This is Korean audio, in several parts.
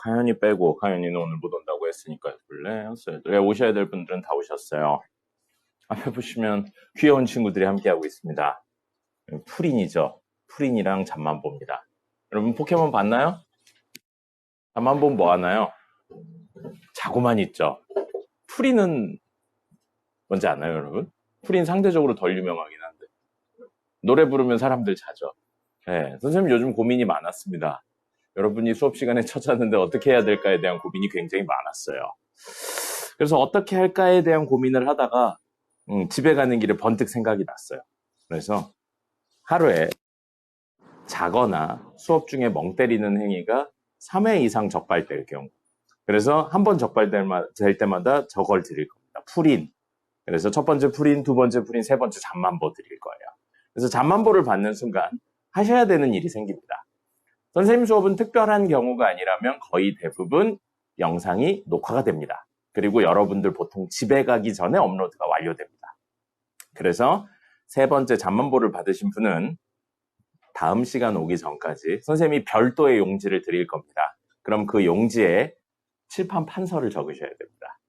가연이 빼고, 가연이는 오늘 못 온다고 했으니까 원래 했어요. 오셔야 될 분들은 다 오셨어요. 앞에 보시면 귀여운 친구들이 함께하고 있습니다. 푸린이죠. 푸린이랑 잠만보입니다. 여러분 포켓몬 봤나요? 잠만보 뭐 하나요? 자고만 있죠. 푸린은 뭔지 아나요, 여러분? 푸린 상대적으로 덜 유명하긴 한데 노래 부르면 사람들 자죠. 네, 선생님 요즘 고민이 많았습니다. 여러분이 수업 시간에 찾았는데 어떻게 해야 될까에 대한 고민이 굉장히 많았어요. 그래서 어떻게 할까에 대한 고민을 하다가 집에 가는 길에 번뜩 생각이 났어요. 그래서 하루에 자거나 수업 중에 멍 때리는 행위가 3회 이상 적발될 경우, 그래서 한 번 적발될 때마다 저걸 드릴 겁니다. 풀인. 그래서 첫 번째 풀인, 두 번째 풀인, 세 번째 잠만보 드릴 거예요. 그래서 잠만보를 받는 순간 하셔야 되는 일이 생깁니다. 선생님 수업은 특별한 경우가 아니라면 거의 대부분 영상이 녹화가 됩니다. 그리고 여러분들 보통 집에 가기 전에 업로드가 완료됩니다. 그래서 세 번째 잠만보를 받으신 분은 다음 시간 오기 전까지 선생님이 별도의 용지를 드릴 겁니다. 그럼 그 용지에 칠판 판서를 적으셔야 됩니다.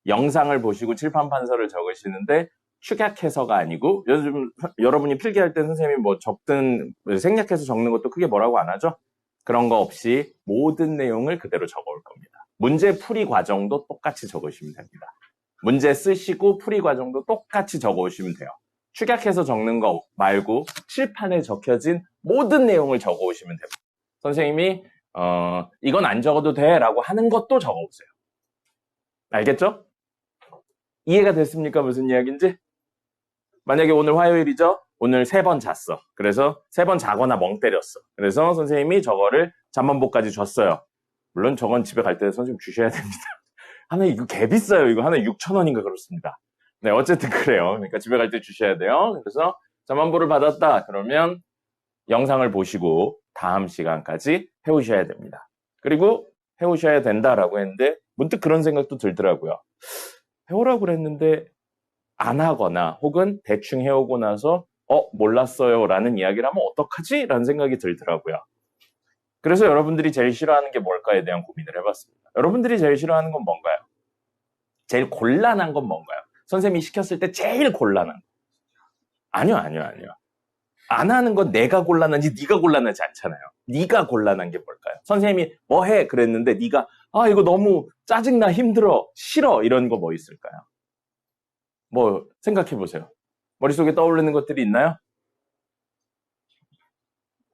영상을 보시고 칠판 판서를 적으시는데 축약해서가 아니고, 요즘 여러분이 필기할 때 선생님이 뭐 적든 생략해서 적는 것도 크게 뭐라고 안 하죠? 그런 거 없이 모든 내용을 그대로 적어올 겁니다. 문제 풀이 과정도 똑같이 적으시면 됩니다. 문제 쓰시고 풀이 과정도 똑같이 적어오시면 돼요. 축약해서 적는 거 말고 칠판에 적혀진 모든 내용을 적어오시면 됩니다. 선생님이 이건 안 적어도 돼 라고 하는 것도 적어오세요. 알겠죠? 이해가 됐습니까? 무슨 이야기인지? 만약에 오늘 화요일이죠? 오늘 3번 잤어. 그래서 3번 자거나 멍 때렸어. 그래서 선생님이 저거를 잠만보까지 줬어요. 물론 저건 집에 갈 때 선생님 주셔야 됩니다. 하나에 이거 개 비싸요. 이거 하나에 6,000원인가 그렇습니다. 네, 어쨌든 그래요. 그러니까 집에 갈 때 주셔야 돼요. 그래서 잠만보를 받았다. 그러면 영상을 보시고 다음 시간까지 해오셔야 됩니다. 그리고 해오셔야 된다라고 했는데 문득 그런 생각도 들더라고요. 해오라고 그랬는데 안 하거나 혹은 대충 해오고 나서 몰랐어요 라는 이야기를 하면 어떡하지? 라는 생각이 들더라고요. 그래서 여러분들이 제일 싫어하는 게 뭘까에 대한 고민을 해봤습니다. 여러분들이 제일 싫어하는 건 뭔가요? 제일 곤란한 건 뭔가요? 선생님이 시켰을 때 제일 곤란한 거. 아니요. 안 하는 건 내가 곤란한지 네가 곤란하지 않잖아요. 네가 곤란한 게 뭘까요? 선생님이 뭐 해? 그랬는데 네가 이거 너무 짜증나, 힘들어, 싫어 이런 거 뭐 있을까요? 뭐 생각해 보세요. 머릿속에 떠오르는 것들이 있나요?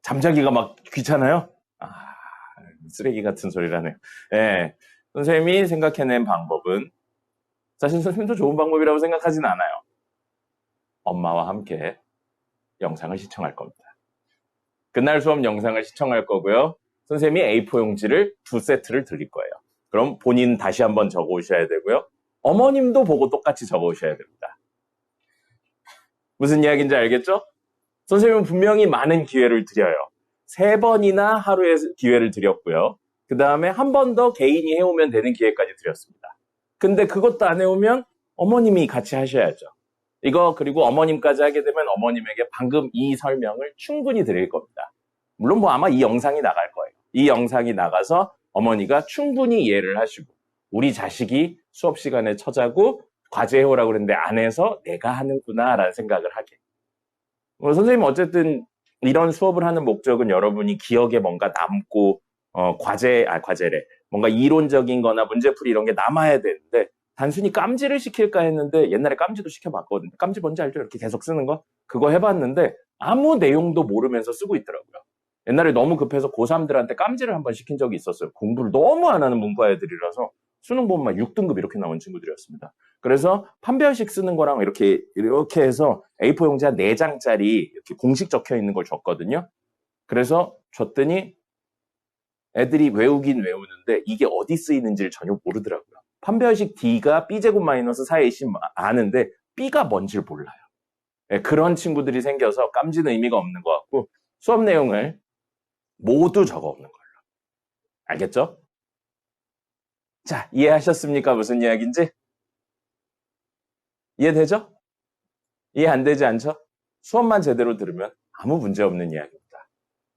잠자기가 막 귀찮아요? 쓰레기 같은 소리를 하네요. 네, 선생님이 생각해낸 방법은 사실 선생님도 좋은 방법이라고 생각하진 않아요. 엄마와 함께 영상을 시청할 겁니다. 그날 수업 영상을 시청할 거고요. 선생님이 A4 용지를 2세트를 드릴 거예요. 그럼 본인 다시 한번 적어 오셔야 되고요. 어머님도 보고 똑같이 적어 오셔야 됩니다. 무슨 이야기인지 알겠죠? 선생님은 분명히 많은 기회를 드려요. 3번이나 하루에 기회를 드렸고요. 그 다음에 한 번 더 개인이 해오면 되는 기회까지 드렸습니다. 근데 그것도 안 해오면 어머님이 같이 하셔야죠. 이거 그리고 어머님까지 하게 되면 어머님에게 방금 이 설명을 충분히 드릴 겁니다. 물론 뭐 아마 이 영상이 나갈 거예요. 이 영상이 나가서 어머니가 충분히 이해를 하시고 우리 자식이 수업 시간에 처자고 과제 해오라고 그랬는데 안 해서 내가 하는구나 라는 생각을 하게. 선생님 어쨌든 이런 수업을 하는 목적은 여러분이 기억에 뭔가 남고 과제래. 뭔가 이론적인 거나 문제풀이 이런 게 남아야 되는데 단순히 깜지를 시킬까 했는데 옛날에 깜지도 시켜봤거든요. 깜지 뭔지 알죠? 이렇게 계속 쓰는 거? 그거 해봤는데 아무 내용도 모르면서 쓰고 있더라고요. 옛날에 너무 급해서 고3들한테 깜지를 한번 시킨 적이 있었어요. 공부를 너무 안 하는 문과 애들이라서 수능 보면 막 6등급 이렇게 나온 친구들이었습니다. 그래서 판별식 쓰는 거랑 이렇게 해서 A4 용지 한 4장짜리 이렇게 공식 적혀 있는 걸 줬거든요. 그래서 줬더니 애들이 외우긴 외우는데 이게 어디 쓰이는지를 전혀 모르더라고요. 판별식 D가 B제곱 마이너스 4의 C 아는데 B가 뭔지를 몰라요. 네, 그런 친구들이 생겨서 깜지는 의미가 없는 것 같고 수업 내용을 모두 적어 오는 걸로. 알겠죠? 자, 이해하셨습니까? 무슨 이야기인지? 이해되죠? 이해 안 되지 않죠? 수업만 제대로 들으면 아무 문제 없는 이야기입니다.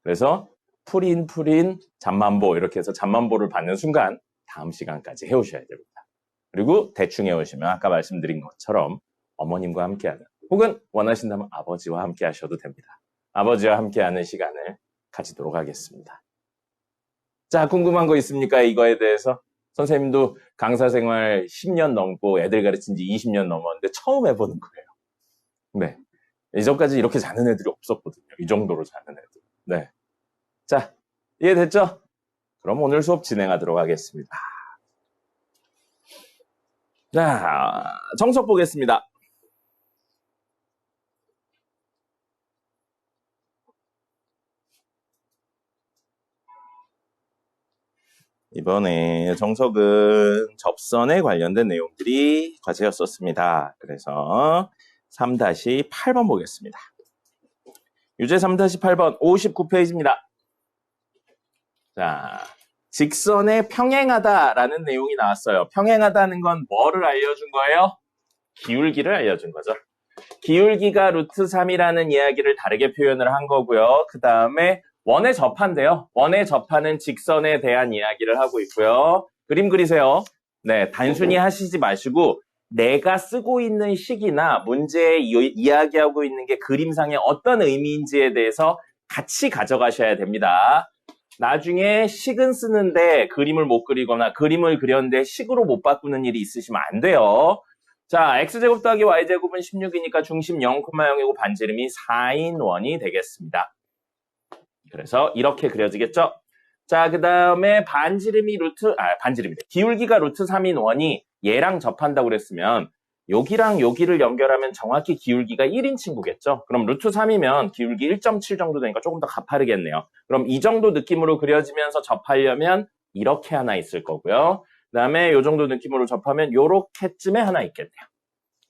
그래서 풀인, 잠만보 이렇게 해서 잠만보를 받는 순간 다음 시간까지 해오셔야 됩니다. 그리고 대충 해오시면 아까 말씀드린 것처럼 어머님과 함께하는 혹은 원하신다면 아버지와 함께 하셔도 됩니다. 아버지와 함께하는 시간을 가지도록 하겠습니다. 자, 궁금한 거 있습니까? 이거에 대해서? 선생님도 강사 생활 10년 넘고 애들 가르친 지 20년 넘었는데 처음 해보는 거예요. 네. 이전까지 이렇게 자는 애들이 없었거든요. 이 정도로 자는 애들. 네. 자, 이해됐죠? 그럼 오늘 수업 진행하도록 하겠습니다. 자, 정석 보겠습니다. 이번에 정석은 접선에 관련된 내용들이 과제였었습니다. 그래서 3-8번 보겠습니다. 유제 3-8번 59페이지입니다. 자, 직선에 평행하다라는 내용이 나왔어요. 평행하다는 건 뭐를 알려준 거예요? 기울기를 알려준 거죠. 기울기가 루트 3이라는 이야기를 다르게 표현을 한 거고요. 그 다음에 원에 접한대요. 원에 접하는 직선에 대한 이야기를 하고 있고요. 그림 그리세요. 네, 단순히 하시지 마시고 내가 쓰고 있는 식이나 문제에 이야기하고 있는 게 그림상에 어떤 의미인지에 대해서 같이 가져가셔야 됩니다. 나중에 식은 쓰는데 그림을 못 그리거나 그림을 그렸는데 식으로 못 바꾸는 일이 있으시면 안 돼요. 자, x제곱 더하기 y제곱은 16이니까 중심 0,0이고 반지름이 4인 원이 되겠습니다. 그래서 이렇게 그려지겠죠? 자, 그 다음에 기울기가 루트 3인 원이 얘랑 접한다고 그랬으면 여기랑 여기를 연결하면 정확히 기울기가 1인 친구겠죠? 그럼 루트 3이면 기울기 1.7 정도 되니까 조금 더 가파르겠네요. 그럼 이 정도 느낌으로 그려지면서 접하려면 이렇게 하나 있을 거고요. 그 다음에 이 정도 느낌으로 접하면 요렇게쯤에 하나 있겠네요.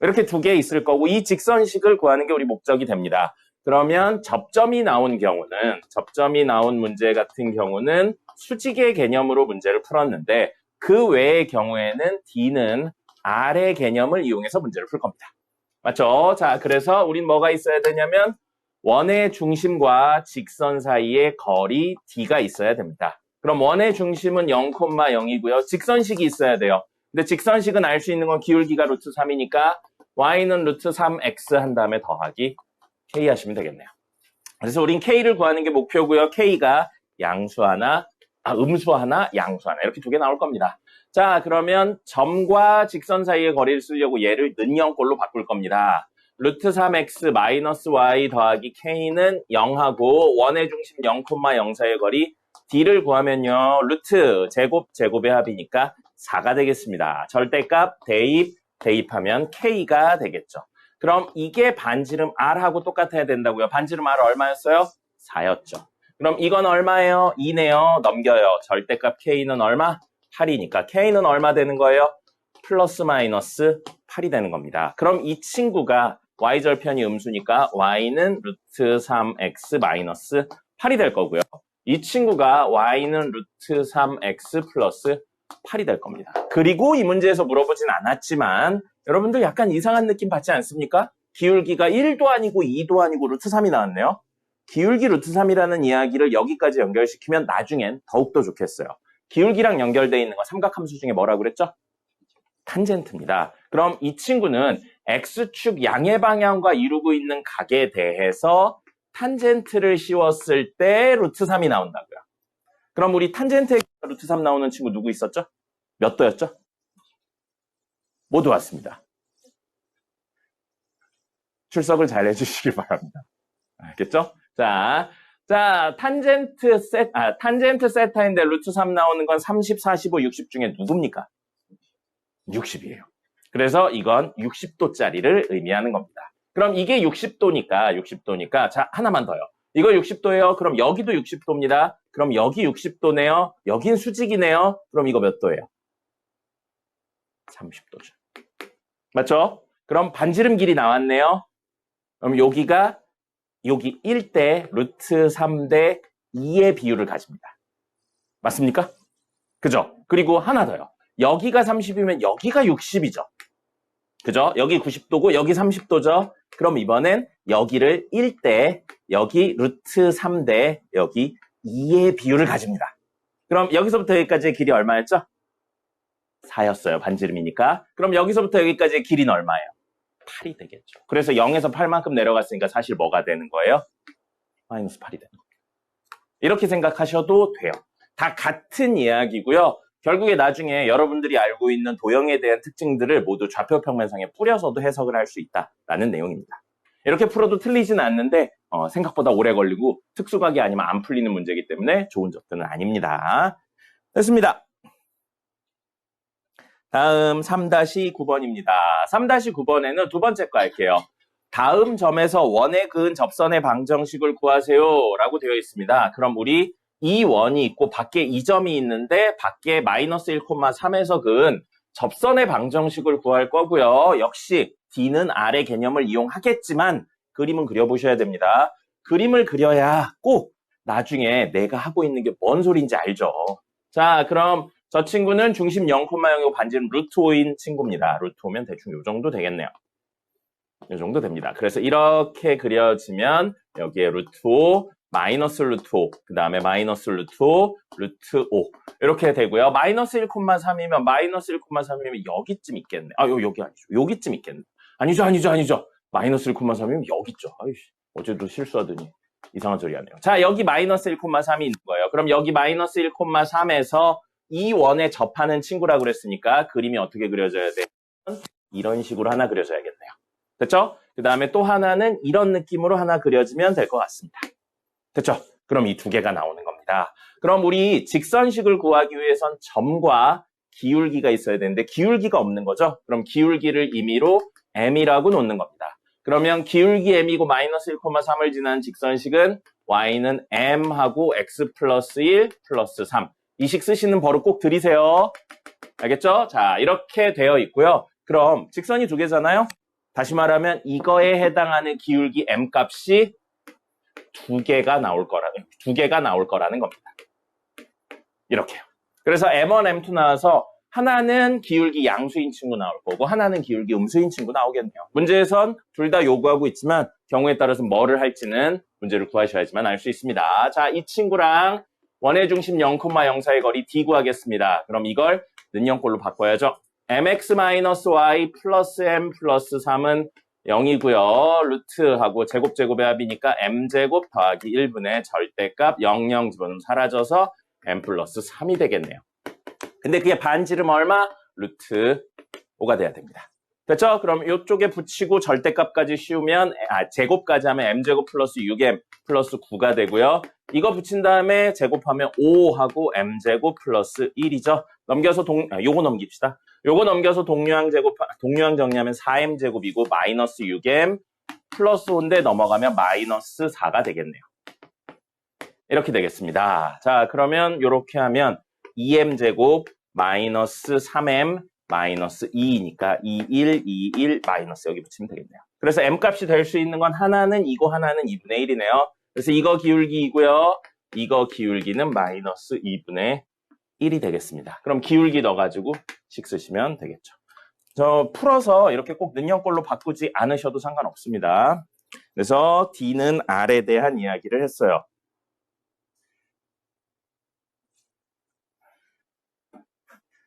이렇게 두 개 있을 거고 이 직선식을 구하는 게 우리 목적이 됩니다. 그러면 접점이 나온 문제 같은 경우는 수직의 개념으로 문제를 풀었는데 그 외의 경우에는 D는 R의 개념을 이용해서 문제를 풀 겁니다. 맞죠? 자, 그래서 우린 뭐가 있어야 되냐면 원의 중심과 직선 사이에 거리 D가 있어야 됩니다. 그럼 원의 중심은 0,0이고요. 직선식이 있어야 돼요. 근데 직선식은 알 수 있는 건 기울기가 루트 3이니까 y는 루트 3x 한 다음에 더하기 k 하시면 되겠네요. 그래서 우린 k를 구하는 게 목표고요. k가 음수 하나, 양수 하나 이렇게 두 개 나올 겁니다. 자, 그러면 점과 직선 사이의 거리를 쓰려고 얘를 는영꼴로 바꿀 겁니다. 루트 3x 마이너스 y 더하기 k는 0하고 원의 중심 0,0 사이의 거리 d를 구하면요. 루트 제곱의 합이니까 4가 되겠습니다. 절대값 대입하면 k가 되겠죠. 그럼 이게 반지름 r하고 똑같아야 된다고요. 반지름 r 얼마였어요? 4였죠. 그럼 이건 얼마예요? 2네요. 넘겨요. 절대값 k는 얼마? 8이니까 k는 얼마 되는 거예요? 플러스 마이너스 8이 되는 겁니다. 그럼 이 친구가 y절편이 음수니까 y는 루트 3x 마이너스 8이 될 거고요. 이 친구가 y는 루트 3x 플러스 8이 될 겁니다. 그리고 이 문제에서 물어보진 않았지만 여러분들 약간 이상한 느낌 받지 않습니까? 기울기가 1도 아니고 2도 아니고 루트 3이 나왔네요. 기울기 루트 3이라는 이야기를 여기까지 연결시키면 나중엔 더욱더 좋겠어요. 기울기랑 연결되어 있는 건 삼각함수 중에 뭐라고 그랬죠? 탄젠트입니다. 그럼 이 친구는 x축 양의 방향과 이루고 있는 각에 대해서 탄젠트를 씌웠을 때 루트 3이 나온다고요. 그럼 우리 탄젠트에 루트 3 나오는 친구 누구 있었죠? 몇 도였죠? 모두 왔습니다. 출석을 잘 해주시길 바랍니다. 알겠죠? 자, 탄젠트 세타인데 루트 3 나오는 건 30, 45, 60 중에 누굽니까? 60이에요. 그래서 이건 60도짜리를 의미하는 겁니다. 그럼 이게 60도니까 자, 하나만 더요. 이거 60도예요. 그럼 여기도 60도입니다. 그럼 여기 60도네요. 여긴 수직이네요. 그럼 이거 몇 도예요? 30도죠. 맞죠? 그럼 반지름 길이 나왔네요. 그럼 여기 1대 루트 3대 2의 비율을 가집니다. 맞습니까? 그죠? 그리고 하나 더요. 여기가 30이면 여기가 60이죠. 그죠? 여기 90도고 여기 30도죠. 그럼 이번엔 여기를 1대 여기 루트 3대 여기 2의 비율을 가집니다. 그럼 여기서부터 여기까지의 길이 얼마였죠? 4였어요. 반지름이니까. 그럼 여기서부터 여기까지의 길이는 얼마예요? 8이 되겠죠. 그래서 0에서 8만큼 내려갔으니까 사실 뭐가 되는 거예요? 마이너스 8이 되는 거예요. 이렇게 생각하셔도 돼요. 다 같은 이야기고요. 결국에 나중에 여러분들이 알고 있는 도형에 대한 특징들을 모두 좌표 평면상에 뿌려서도 해석을 할 수 있다라는 내용입니다. 이렇게 풀어도 틀리지는 않는데 생각보다 오래 걸리고 특수각이 아니면 안 풀리는 문제이기 때문에 좋은 접근은 아닙니다. 됐습니다. 다음 3-9번입니다. 3-9번에는 두 번째 거 할게요. 다음 점에서 원에 그은 접선의 방정식을 구하세요 라고 되어 있습니다. 그럼 우리 이 원이 있고 밖에 이 점이 있는데 밖에 마이너스 1,3에서 그은 접선의 방정식을 구할 거고요. 역시 D는 R의 개념을 이용하겠지만 그림은 그려보셔야 됩니다. 그림을 그려야 꼭 나중에 내가 하고 있는 게 뭔 소리인지 알죠. 자, 그럼 저 친구는 중심 0,0이고 반지름 루트 5인 친구입니다. 루트 5면 대충 요 정도 되겠네요. 이 정도 됩니다. 그래서 이렇게 그려지면 여기에 루트 5, 마이너스 루트 5, 그 다음에 마이너스 루트 5, 루트 5 이렇게 되고요. 마이너스 1,3이면 마이너스 1,3이면 여기쯤 있겠네. 아, 여기 아니죠. 여기쯤 있겠네. 아니죠. 마이너스 1,3이면 여기 있죠. 아이씨, 어제도 실수하더니 이상한 소리 하네요. 자, 여기 마이너스 1,3이 있는 거예요. 그럼 여기 마이너스 1,3에서 이 원에 접하는 친구라고 그랬으니까 그림이 어떻게 그려져야 돼? 이런 식으로 하나 그려져야겠네요. 됐죠? 그 다음에 또 하나는 이런 느낌으로 하나 그려지면 될 것 같습니다. 됐죠? 그럼 이 두 개가 나오는 겁니다. 그럼 우리 직선식을 구하기 위해선 점과 기울기가 있어야 되는데 기울기가 없는 거죠? 그럼 기울기를 임의로 m이라고 놓는 겁니다. 그러면 기울기 m이고 마이너스 1,3을 지난 직선식은 y는 m하고 x 플러스 1 플러스 3. 이 식 쓰시는 버릇 꼭 들이세요. 알겠죠? 자, 이렇게 되어 있고요. 그럼 직선이 두 개잖아요? 다시 말하면 이거에 해당하는 기울기 m 값이 두 개가 나올 거라는 겁니다. 이렇게요. 그래서 m1, m2 나와서 하나는 기울기 양수인 친구 나올 거고 하나는 기울기 음수인 친구 나오겠네요. 문제에선 둘 다 요구하고 있지만 경우에 따라서 뭐를 할지는 문제를 구하셔야지만 알 수 있습니다. 자, 이 친구랑 원의 중심 0,04의 거리 D 구하겠습니다. 그럼 이걸 는영꼴로 바꿔야죠. mx-y 플러스 m 플러스 3은 0이고요. 루트하고 제곱제곱의 합이니까 m제곱 더하기 1분의 절대값 00 집어넣으면 사라져서 m 플러스 3이 되겠네요. 근데 그게 반지름 얼마? 루트 5가 돼야 됩니다. 됐죠? 그럼 이쪽에 붙이고 절대값까지 씌우면 제곱까지 하면 m제곱 플러스 6m 플러스 9가 되고요. 이거 붙인 다음에 제곱하면 5하고 m제곱 플러스 1이죠. 넘겨서 요거 넘깁시다. 요거 넘겨서 동류항 정리하면 4m제곱이고 마이너스 6m 플러스 5인데 넘어가면 마이너스 4가 되겠네요. 이렇게 되겠습니다. 자, 그러면 이렇게 하면 2m제곱 마이너스 3m 마이너스 2니까 21, 21 마이너스 여기 붙이면 되겠네요. 그래서 m값이 될 수 있는 건 하나는 2고 하나는 2분의 1이네요. 그래서 이거 기울기이고요. 이거 기울기는 마이너스 2분의 1이 되겠습니다. 그럼 기울기 넣어가지고 식 쓰시면 되겠죠. 저 풀어서 이렇게 꼭 능력꼴로 바꾸지 않으셔도 상관없습니다. 그래서 D는 R에 대한 이야기를 했어요.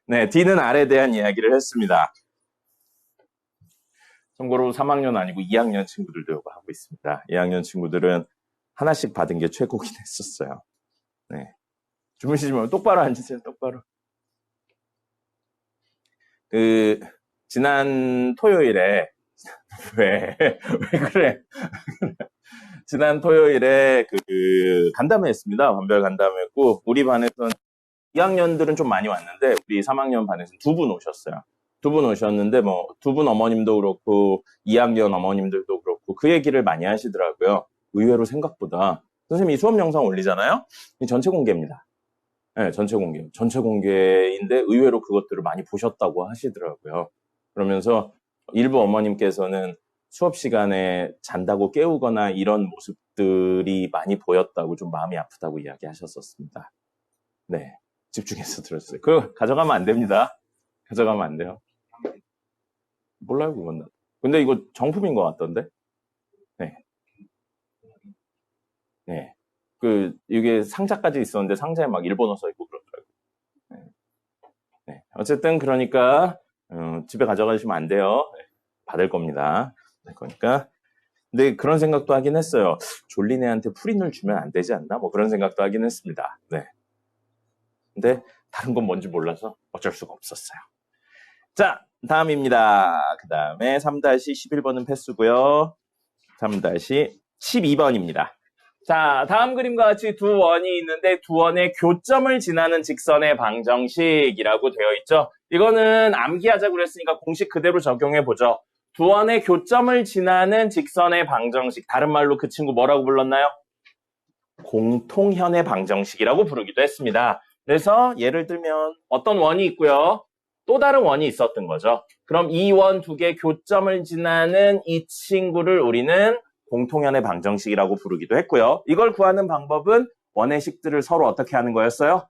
네, D는 R에 대한 이야기를 했습니다. 참고로 3학년 아니고 2학년 친구들도 이거 하고 있습니다. 2학년 친구들은 하나씩 받은 게 최고긴 했었어요. 네. 주무시지 말고 똑바로 앉으세요. 똑바로. 지난 토요일에 왜 그래? 지난 토요일에 간담회 했습니다. 반별 간담회 했고 우리 반에서는 2학년들은 좀 많이 왔는데 우리 3학년 반에서는 2분 오셨어요. 2분 오셨는데 뭐 2분 어머님도 그렇고 2학년 어머님들도 그렇고 그 얘기를 많이 하시더라고요. 의외로 생각보다 선생님이 수업 영상 올리잖아요. 전체 공개입니다. 네, 전체 공개인데 의외로 그것들을 많이 보셨다고 하시더라고요. 그러면서 일부 어머님께서는 수업 시간에 잔다고 깨우거나 이런 모습들이 많이 보였다고 좀 마음이 아프다고 이야기하셨었습니다. 네, 집중해서 들었어요. 그거 가져가면 안 됩니다. 가져가면 안 돼요. 몰라요, 그건. 근데 이거 정품인 것 같던데? 네. 네. 이게 상자까지 있었는데 상자에 막 일본어 써있고 그러더라고요. 네. 어쨌든, 그러니까, 집에 가져가시면 안 돼요. 네. 받을 겁니다. 그러니까. 근데 그런 생각도 하긴 했어요. 졸린 애한테 프린을 주면 안 되지 않나? 뭐 그런 생각도 하긴 했습니다. 네. 근데 다른 건 뭔지 몰라서 어쩔 수가 없었어요. 자, 다음입니다. 그 다음에 3-11번은 패스고요. 3-12번입니다. 자, 다음 그림과 같이 두 원이 있는데 두 원의 교점을 지나는 직선의 방정식이라고 되어 있죠. 이거는 암기하자고 그랬으니까 공식 그대로 적용해보죠. 두 원의 교점을 지나는 직선의 방정식. 다른 말로 그 친구 뭐라고 불렀나요? 공통현의 방정식이라고 부르기도 했습니다. 그래서 예를 들면 어떤 원이 있고요. 또 다른 원이 있었던 거죠. 그럼 이 원 두 개 교점을 지나는 이 친구를 우리는 공통현의 방정식이라고 부르기도 했고요. 이걸 구하는 방법은 원의 식들을 서로 어떻게 하는 거였어요?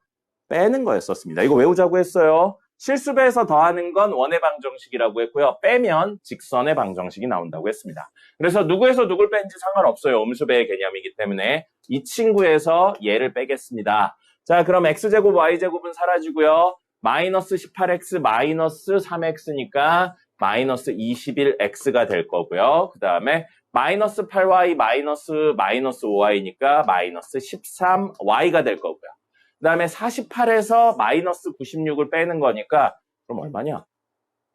빼는 거였었습니다. 이거 외우자고 했어요. 실수배에서 더하는 건 원의 방정식이라고 했고요. 빼면 직선의 방정식이 나온다고 했습니다. 그래서 누구에서 누굴 뺀지 상관없어요. 음수배의 개념이기 때문에 이 친구에서 얘를 빼겠습니다. 자, 그럼 x제곱 y제곱은 사라지고요. 마이너스 18x 마이너스 3x니까 마이너스 21x가 될 거고요. 그 다음에 마이너스 8y 마이너스 5y니까 마이너스 13y가 될 거고요. 그 다음에 48에서 마이너스 96을 빼는 거니까 그럼 얼마냐?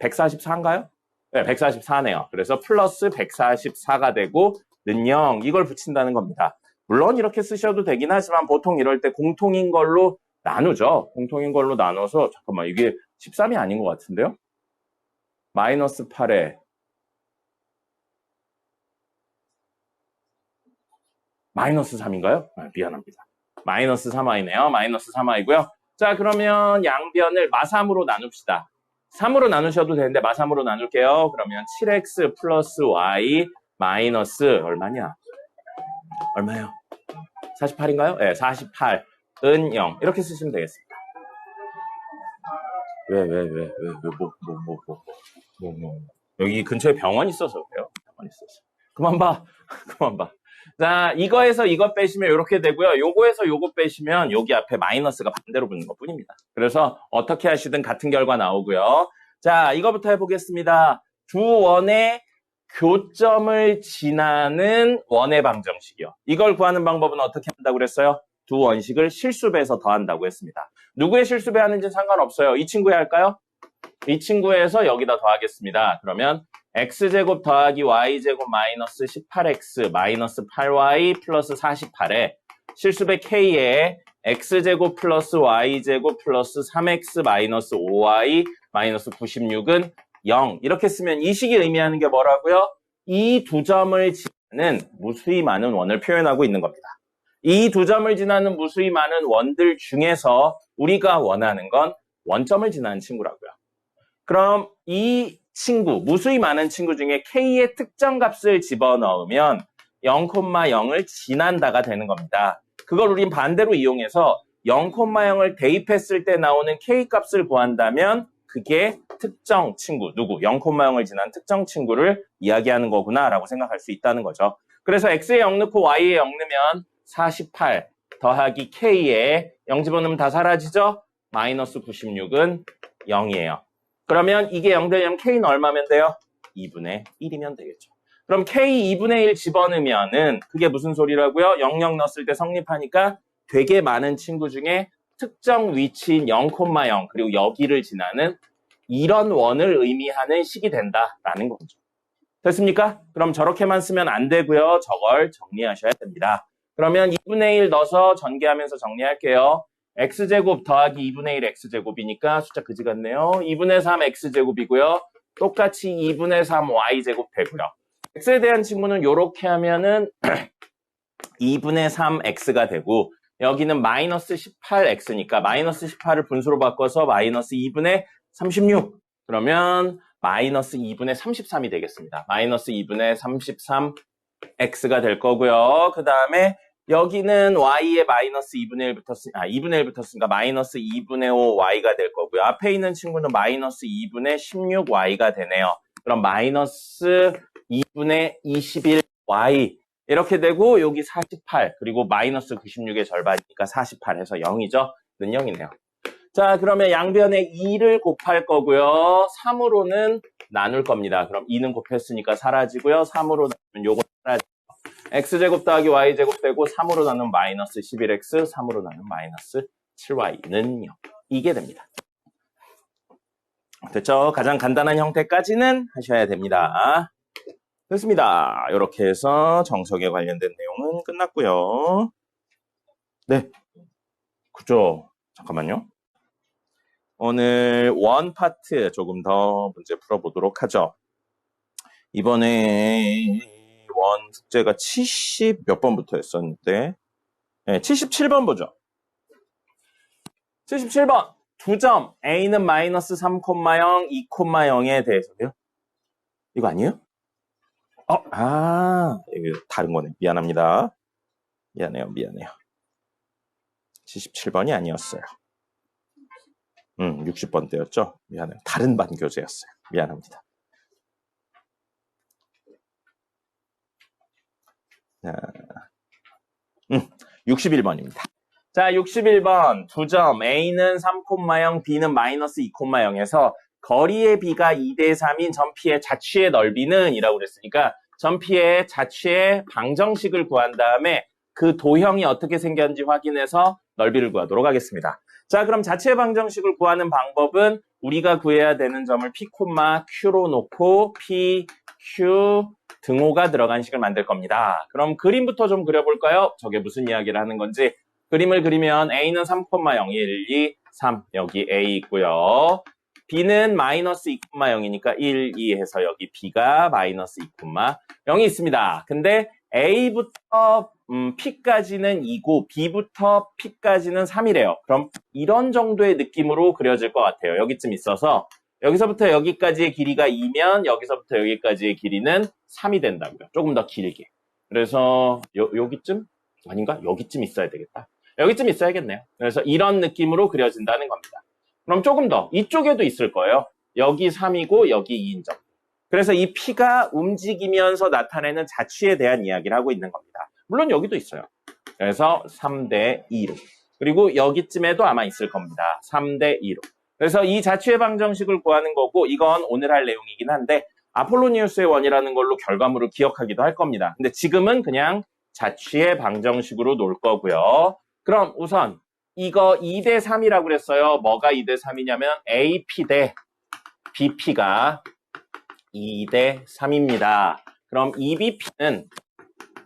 144인가요? 네, 144네요. 그래서 플러스 144가 되고 는 0 이걸 붙인다는 겁니다. 물론 이렇게 쓰셔도 되긴 하지만 보통 이럴 때 공통인 걸로 나누죠. 공통인 걸로 나눠서 잠깐만 이게 13이 아닌 것 같은데요? 마이너스 8에 마이너스 3인가요? 아, 미안합니다. 마이너스 3i네요. 마이너스 3i고요. 자, 그러면 양변을 마3으로 나눕시다. 3으로 나누셔도 되는데 마3으로 나눌게요. 그러면 7x 플러스 y 마이너스 얼마냐? 얼마요? 48인가요? 네, 48은 0. 이렇게 쓰시면 되겠습니다. 뭐. 여기 근처에 병원 있어서 그래요. 병원 있어서. 그만 봐. 그만 봐. 자, 이거에서 이거 빼시면 이렇게 되고요. 요거에서 요거 빼시면 여기 앞에 마이너스가 반대로 붙는 것 뿐입니다. 그래서 어떻게 하시든 같은 결과 나오고요. 자, 이거부터 해보겠습니다. 두 원의 교점을 지나는 원의 방정식이요. 이걸 구하는 방법은 어떻게 한다고 그랬어요? 두 원식을 실수배에서 더한다고 했습니다. 누구의 실수배 하는지는 상관없어요. 이 친구에 할까요? 이 친구에서 여기다 더하겠습니다. 그러면 x제곱 더하기 y제곱 마이너스 18x 마이너스 8y 플러스 48에 실수배 k에 x제곱 플러스 y제곱 플러스 3x 마이너스 5y 마이너스 96은 0 이렇게 쓰면 이 식이 의미하는 게 뭐라고요? 이 두 점을 지나는 무수히 많은 원을 표현하고 있는 겁니다. 이 두 점을 지나는 무수히 많은 원들 중에서 우리가 원하는 건 원점을 지나는 친구라고요. 그럼 이 친구, 무수히 많은 친구 중에 k의 특정 값을 집어넣으면 0,0을 지난다가 되는 겁니다. 그걸 우린 반대로 이용해서 0,0을 대입했을 때 나오는 k 값을 구한다면 그게 특정 친구, 누구? 0,0을 지난 특정 친구를 이야기하는 거구나 라고 생각할 수 있다는 거죠. 그래서 x에 0 넣고 y에 0 넣으면 48 더하기 k에 0 집어넣으면 다 사라지죠? 마이너스 96은 0이에요. 그러면 이게 0 되려면 k는 얼마면 돼요? 2분의 1이면 되겠죠. 그럼 k 2분의 1 집어넣으면은 그게 무슨 소리라고요? 00 넣었을 때 성립하니까 되게 많은 친구 중에 특정 위치인 0,0 그리고 여기를 지나는 이런 원을 의미하는 식이 된다라는 거죠. 됐습니까? 그럼 저렇게만 쓰면 안 되고요. 저걸 정리하셔야 됩니다. 그러면 2분의 1 넣어서 전개하면서 정리할게요. x제곱 더하기 2분의 1 x제곱이니까 숫자 그지 같네요. 2분의 3 x제곱이고요. 똑같이 2분의 3 y제곱 되고요. x에 대한 친구는 이렇게 하면은 2분의 3x가 되고 여기는 마이너스 18x니까 마이너스 18을 분수로 바꿔서 마이너스 2분의 36 그러면 마이너스 2분의 33이 되겠습니다. 마이너스 2분의 33x가 될 거고요. 그 다음에 여기는 y에 마이너스 2분의 1 붙었으니까 2분의 1 붙었으니까 마이너스 2분의 5y가 될 거고요. 앞에 있는 친구는 마이너스 2분의 16y가 되네요. 그럼 마이너스 2분의 21y 이렇게 되고 여기 48 그리고 마이너스 96의 절반이니까 48 해서 0이죠. 는 0이네요. 자, 그러면 양변에 2를 곱할 거고요. 3으로는 나눌 겁니다. 그럼 2는 곱했으니까 사라지고요. 3으로 나누면 요거 사라지고 x제곱 더하기 y제곱 되고 3으로 나누면 마이너스 11x, 3으로 나누면 마이너스 7y는 0. 이게 됩니다. 됐죠? 가장 간단한 형태까지는 하셔야 됩니다. 됐습니다. 이렇게 해서 정석에 관련된 내용은 끝났고요. 네. 그죠? 잠깐만요. 오늘 원 파트 조금 더 문제 풀어보도록 하죠. 이번에 원 숙제가 70 몇 번부터 했었는데, 네, 77번 보죠. 77번. 2점. A는 마이너스 3,0, 2,0에 대해서요. 이거 아니에요? 이거 다른 거네. 미안합니다. 미안해요. 77번이 아니었어요. 60번 때였죠? 미안해요. 다른 반 교재였어요. 미안합니다. 61번입니다. 자, 61번. 2점. A는 3,0, B는 마이너스 2,0에서 거리의 B가 2대 3인 점피의 자취의 넓이는 이라고 그랬으니까 점피의 자취의 방정식을 구한 다음에 그 도형이 어떻게 생겼는지 확인해서 넓이를 구하도록 하겠습니다. 자, 그럼 자취의 방정식을 구하는 방법은 우리가 구해야 되는 점을 P, Q로 놓고 P, Q, 등호가 들어간 식을 만들 겁니다. 그럼 그림부터 좀 그려볼까요? 저게 무슨 이야기를 하는 건지. 그림을 그리면 A는 3,0, 1, 2, 3 여기 A 있고요. B는 마이너스 2,0이니까 1, 2 해서 여기 B가 마이너스 2,0이 있습니다. 근데 A부터 P까지는 2고 B부터 P까지는 3이래요. 그럼 이런 정도의 느낌으로 그려질 것 같아요. 여기쯤 있어서 여기서부터 여기까지의 길이가 2면 여기서부터 여기까지의 길이는 3이 된다고요. 조금 더 길게. 그래서 여기쯤? 아닌가? 여기쯤 있어야 되겠다. 여기쯤 있어야겠네요. 그래서 이런 느낌으로 그려진다는 겁니다. 그럼 조금 더 이쪽에도 있을 거예요. 여기 3이고 여기 2인 점. 그래서 이 P가 움직이면서 나타내는 자취에 대한 이야기를 하고 있는 겁니다. 물론 여기도 있어요. 그래서 3대 2로. 그리고 여기쯤에도 아마 있을 겁니다. 3대 2로. 그래서 이 자취의 방정식을 구하는 거고 이건 오늘 할 내용이긴 한데 아폴로니우스의 원이라는 걸로 결과물을 기억하기도 할 겁니다. 근데 지금은 그냥 자취의 방정식으로 놓을 거고요. 그럼 우선 이거 2대 3이라고 그랬어요. 뭐가 2대 3이냐면 AP 대 BP가 2대 3입니다. 그럼 2BP는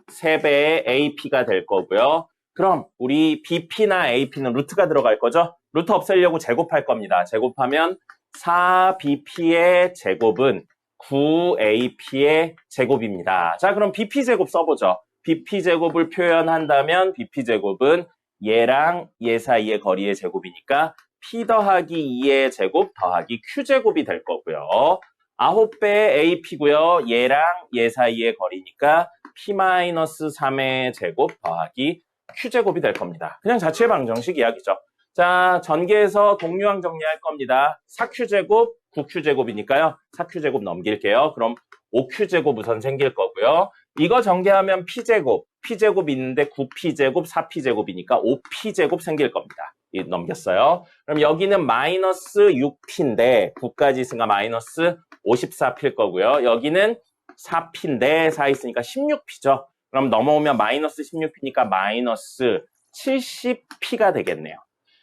3배의 AP가 될 거고요. 그럼 우리 BP나 AP는 루트가 들어갈 거죠? 루트 없애려고 제곱할 겁니다. 제곱하면 4BP의 제곱은 9AP의 제곱입니다. 자, 그럼 BP제곱 써보죠. BP제곱을 표현한다면 BP제곱은 얘랑 얘 사이의 거리의 제곱이니까 P 더하기 2의 제곱 더하기 Q제곱이 될 거고요. 9배의 AP고요. 얘랑 얘 사이의 거리니까 P-3의 제곱 더하기 Q제곱이 될 겁니다. 그냥 자취의 방정식 이야기죠. 자, 전개해서 동류항 정리할 겁니다. 4Q제곱, 9Q제곱이니까요. 4Q제곱 넘길게요. 그럼 5Q제곱 우선 생길 거고요. 이거 전개하면 P제곱, P제곱 있는데 9P제곱, 4P제곱이니까 5P제곱 생길 겁니다. 넘겼어요. 그럼 여기는 마이너스 6P인데 9까지 있으니까 마이너스 54P일 거고요. 여기는 4P인데 4 있으니까 16P죠. 그럼 넘어오면 마이너스 16P니까 마이너스 70P가 되겠네요.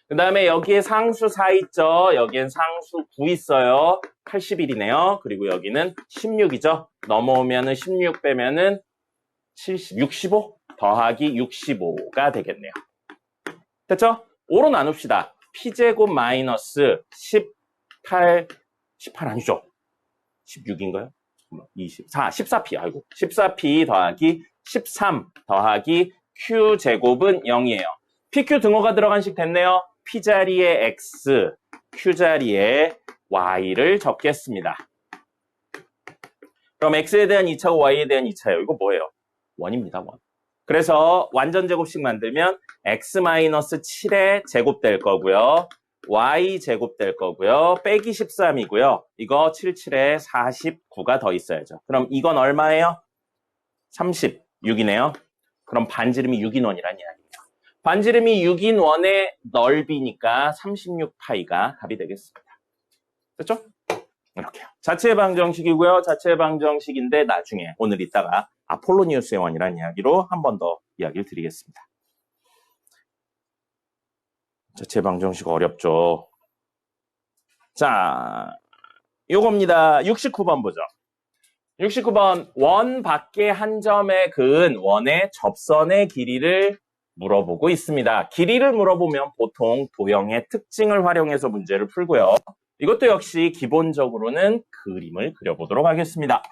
그 다음에 여기에 상수 4 있죠. 여기엔 상수 9 있어요. 81이네요. 그리고 여기는 16이죠. 넘어오면은 16 빼면은 65 더하기 65가 되겠네요. 됐죠? 5로 나눕시다. P제곱 마이너스 18 아니죠? 16인가요? 24, 14P, 아이고. 14P 더하기 13 더하기 Q제곱은 0이에요. PQ 등호가 들어간 식 됐네요. P자리에 X, Q자리에 Y를 적겠습니다. 그럼 X에 대한 2차고 Y에 대한 2차예요. 이거 뭐예요? 원입니다, 원. 그래서 완전 제곱식 만들면 X-7의 제곱 될 거고요. Y 제곱 될 거고요. 빼기 13이고요. 이거 77에 49가 더 있어야죠. 그럼 이건 얼마예요? 30. 6이네요. 그럼 반지름이 6인원이란 이야기입니다. 반지름이 6인원의 넓이니까 36파이가 답이 되겠습니다. 됐죠? 이렇게요. 자체 방정식이고요. 자체 방정식인데 나중에 오늘 이따가 아폴로니우스의 원이라는 이야기로 한 번 더 이야기를 드리겠습니다. 자체 방정식 어렵죠. 자, 요겁니다. 69번 보죠. 69번 원 밖의 한 점에 그은 원의 접선의 길이를 물어보고 있습니다. 길이를 물어보면 보통 도형의 특징을 활용해서 문제를 풀고요. 이것도 역시 기본적으로는 그림을 그려보도록 하겠습니다.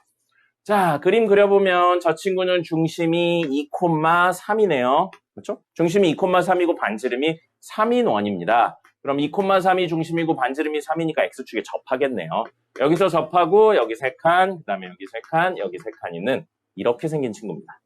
자, 그림 그려보면 저 친구는 중심이 2,3이네요. 그렇죠? 중심이 2,3이고 반지름이 3인 원입니다. 그럼 2,3이 중심이고 반지름이 3이니까 X축에 접하겠네요. 여기서 접하고 여기 3칸, 그 다음에 여기 3칸, 여기 3칸이는 이렇게 생긴 친구입니다.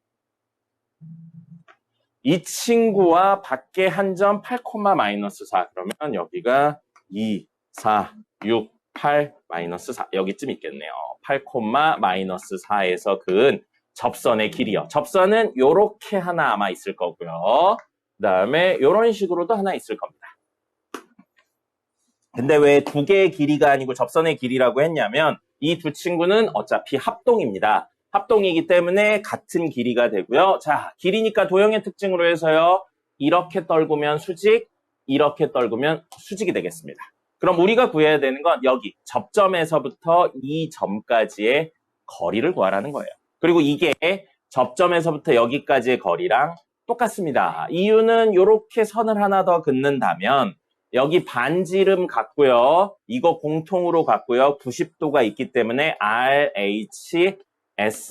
이 친구와 밖에 한 점 8, -4 그러면 여기가 2, 4, 6, 8, -4 여기쯤 있겠네요. 8, -4에서 그은 접선의 길이요. 접선은 요렇게 하나 아마 있을 거고요. 그 다음에 요런 식으로도 하나 있을 겁니다. 근데 왜 두 개의 길이가 아니고 접선의 길이라고 했냐면 이 두 친구는 어차피 합동입니다. 합동이기 때문에 같은 길이가 되고요. 자, 길이니까 도형의 특징으로 해서요. 이렇게 떨구면 수직, 이렇게 떨구면 수직이 되겠습니다. 그럼 우리가 구해야 되는 건 여기 접점에서부터 이 점까지의 거리를 구하라는 거예요. 그리고 이게 접점에서부터 여기까지의 거리랑 똑같습니다. 이유는 이렇게 선을 하나 더 긋는다면 여기 반지름 같고요. 이거 공통으로 같고요. 90도가 있기 때문에 RHS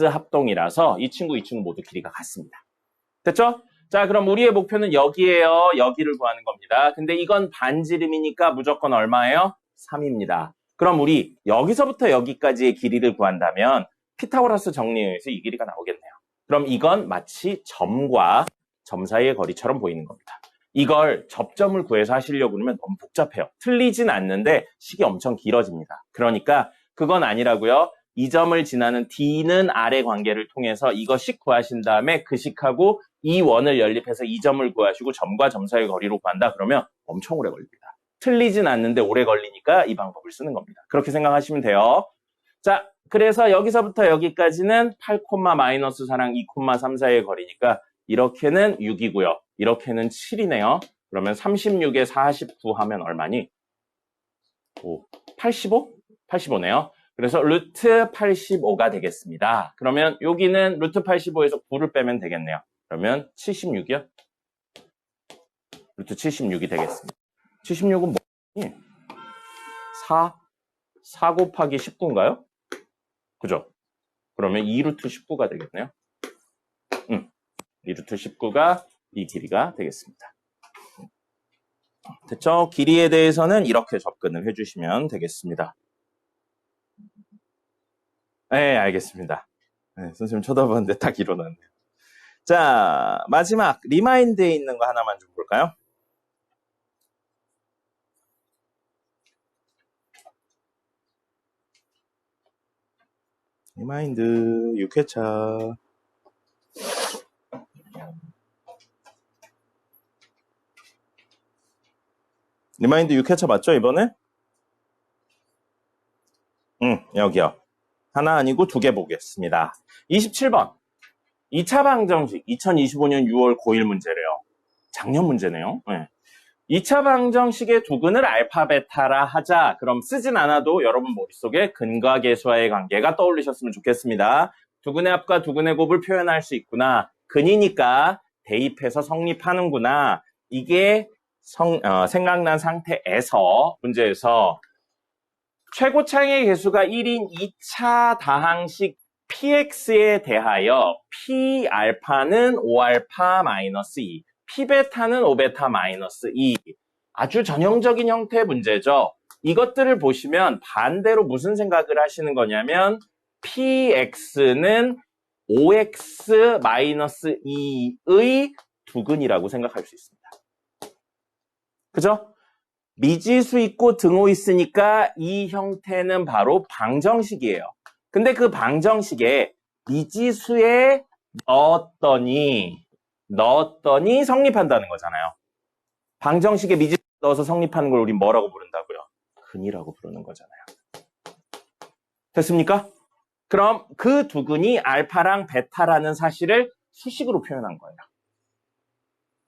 합동이라서 이 친구 모두 길이가 같습니다. 됐죠? 자, 그럼 우리의 목표는 여기에요. 여기를 구하는 겁니다. 근데 이건 반지름이니까 무조건 얼마예요? 3입니다. 그럼 우리 여기서부터 여기까지의 길이를 구한다면 피타고라스 정리에 의해서 이 길이가 나오겠네요. 그럼 이건 마치 점과 점 사이의 거리처럼 보이는 겁니다. 이걸 접점을 구해서 하시려고 그러면 너무 복잡해요. 틀리진 않는데 식이 엄청 길어집니다. 그러니까 그건 아니라고요. 이 점을 지나는 D는 R의 관계를 통해서 이거 식 구하신 다음에 그 식하고 이 원을 연립해서 이 점을 구하시고 점과 점 사이의 거리로 구한다 그러면 엄청 오래 걸립니다. 틀리진 않는데 오래 걸리니까 이 방법을 쓰는 겁니다. 그렇게 생각하시면 돼요. 자, 그래서 여기서부터 여기까지는 8, -4랑 2,3 사이의 거리니까 이렇게는 6이고요. 이렇게는 7이네요. 그러면 36에 49 하면 얼마니? 85? 85네요. 그래서 루트 85가 되겠습니다. 그러면 여기는 루트 85에서 9를 빼면 되겠네요. 그러면 76이요? 루트 76이 되겠습니다. 76은 뭐니? 4 곱하기 19인가요? 그죠? 그러면 2루트 19가 되겠네요. 2루트 19가 이 길이가 되겠습니다. 됐죠? 길이에 대해서는 이렇게 접근을 해주시면 되겠습니다. 네, 알겠습니다. 네, 선생님 쳐다봤는데 딱 일어났네요. 자, 마지막 리마인드에 있는 거 하나만 좀 볼까요? 리마인드 6회차. 리마인드 6회차 맞죠, 이번에? 여기요. 하나 아니고 두 개 보겠습니다. 27번. 2차 방정식 2025년 6월 고1 문제래요. 작년 문제네요. 네. 2차 방정식의 두근을 알파, 베타라 하자. 그럼 쓰진 않아도 여러분 머릿속에 근과 계수와의 관계가 떠올리셨으면 좋겠습니다. 두근의 합과 두근의 곱을 표현할 수 있구나. 근이니까 대입해서 성립하는구나. 이게 생각난 상태에서 문제에서 최고차의 개수가 1인 2차 다항식 px에 대하여 p알파는 5알파-2, p베타는 5베타-2 아주 전형적인 형태의 문제죠. 이것들을 보시면 반대로 무슨 생각을 하시는 거냐면 px는 5x-2의 두근이라고 생각할 수 있습니다. 그죠? 미지수 있고 등호 있으니까 이 형태는 바로 방정식이에요. 근데 그 방정식에 미지수의 넣었더니 성립한다는 거잖아요. 방정식에 미지 넣어서 성립하는 걸 우린 뭐라고 부른다고요? 근이라고 부르는 거잖아요. 됐습니까? 그럼 그 두 근이 알파랑 베타라는 사실을 수식으로 표현한 거예요.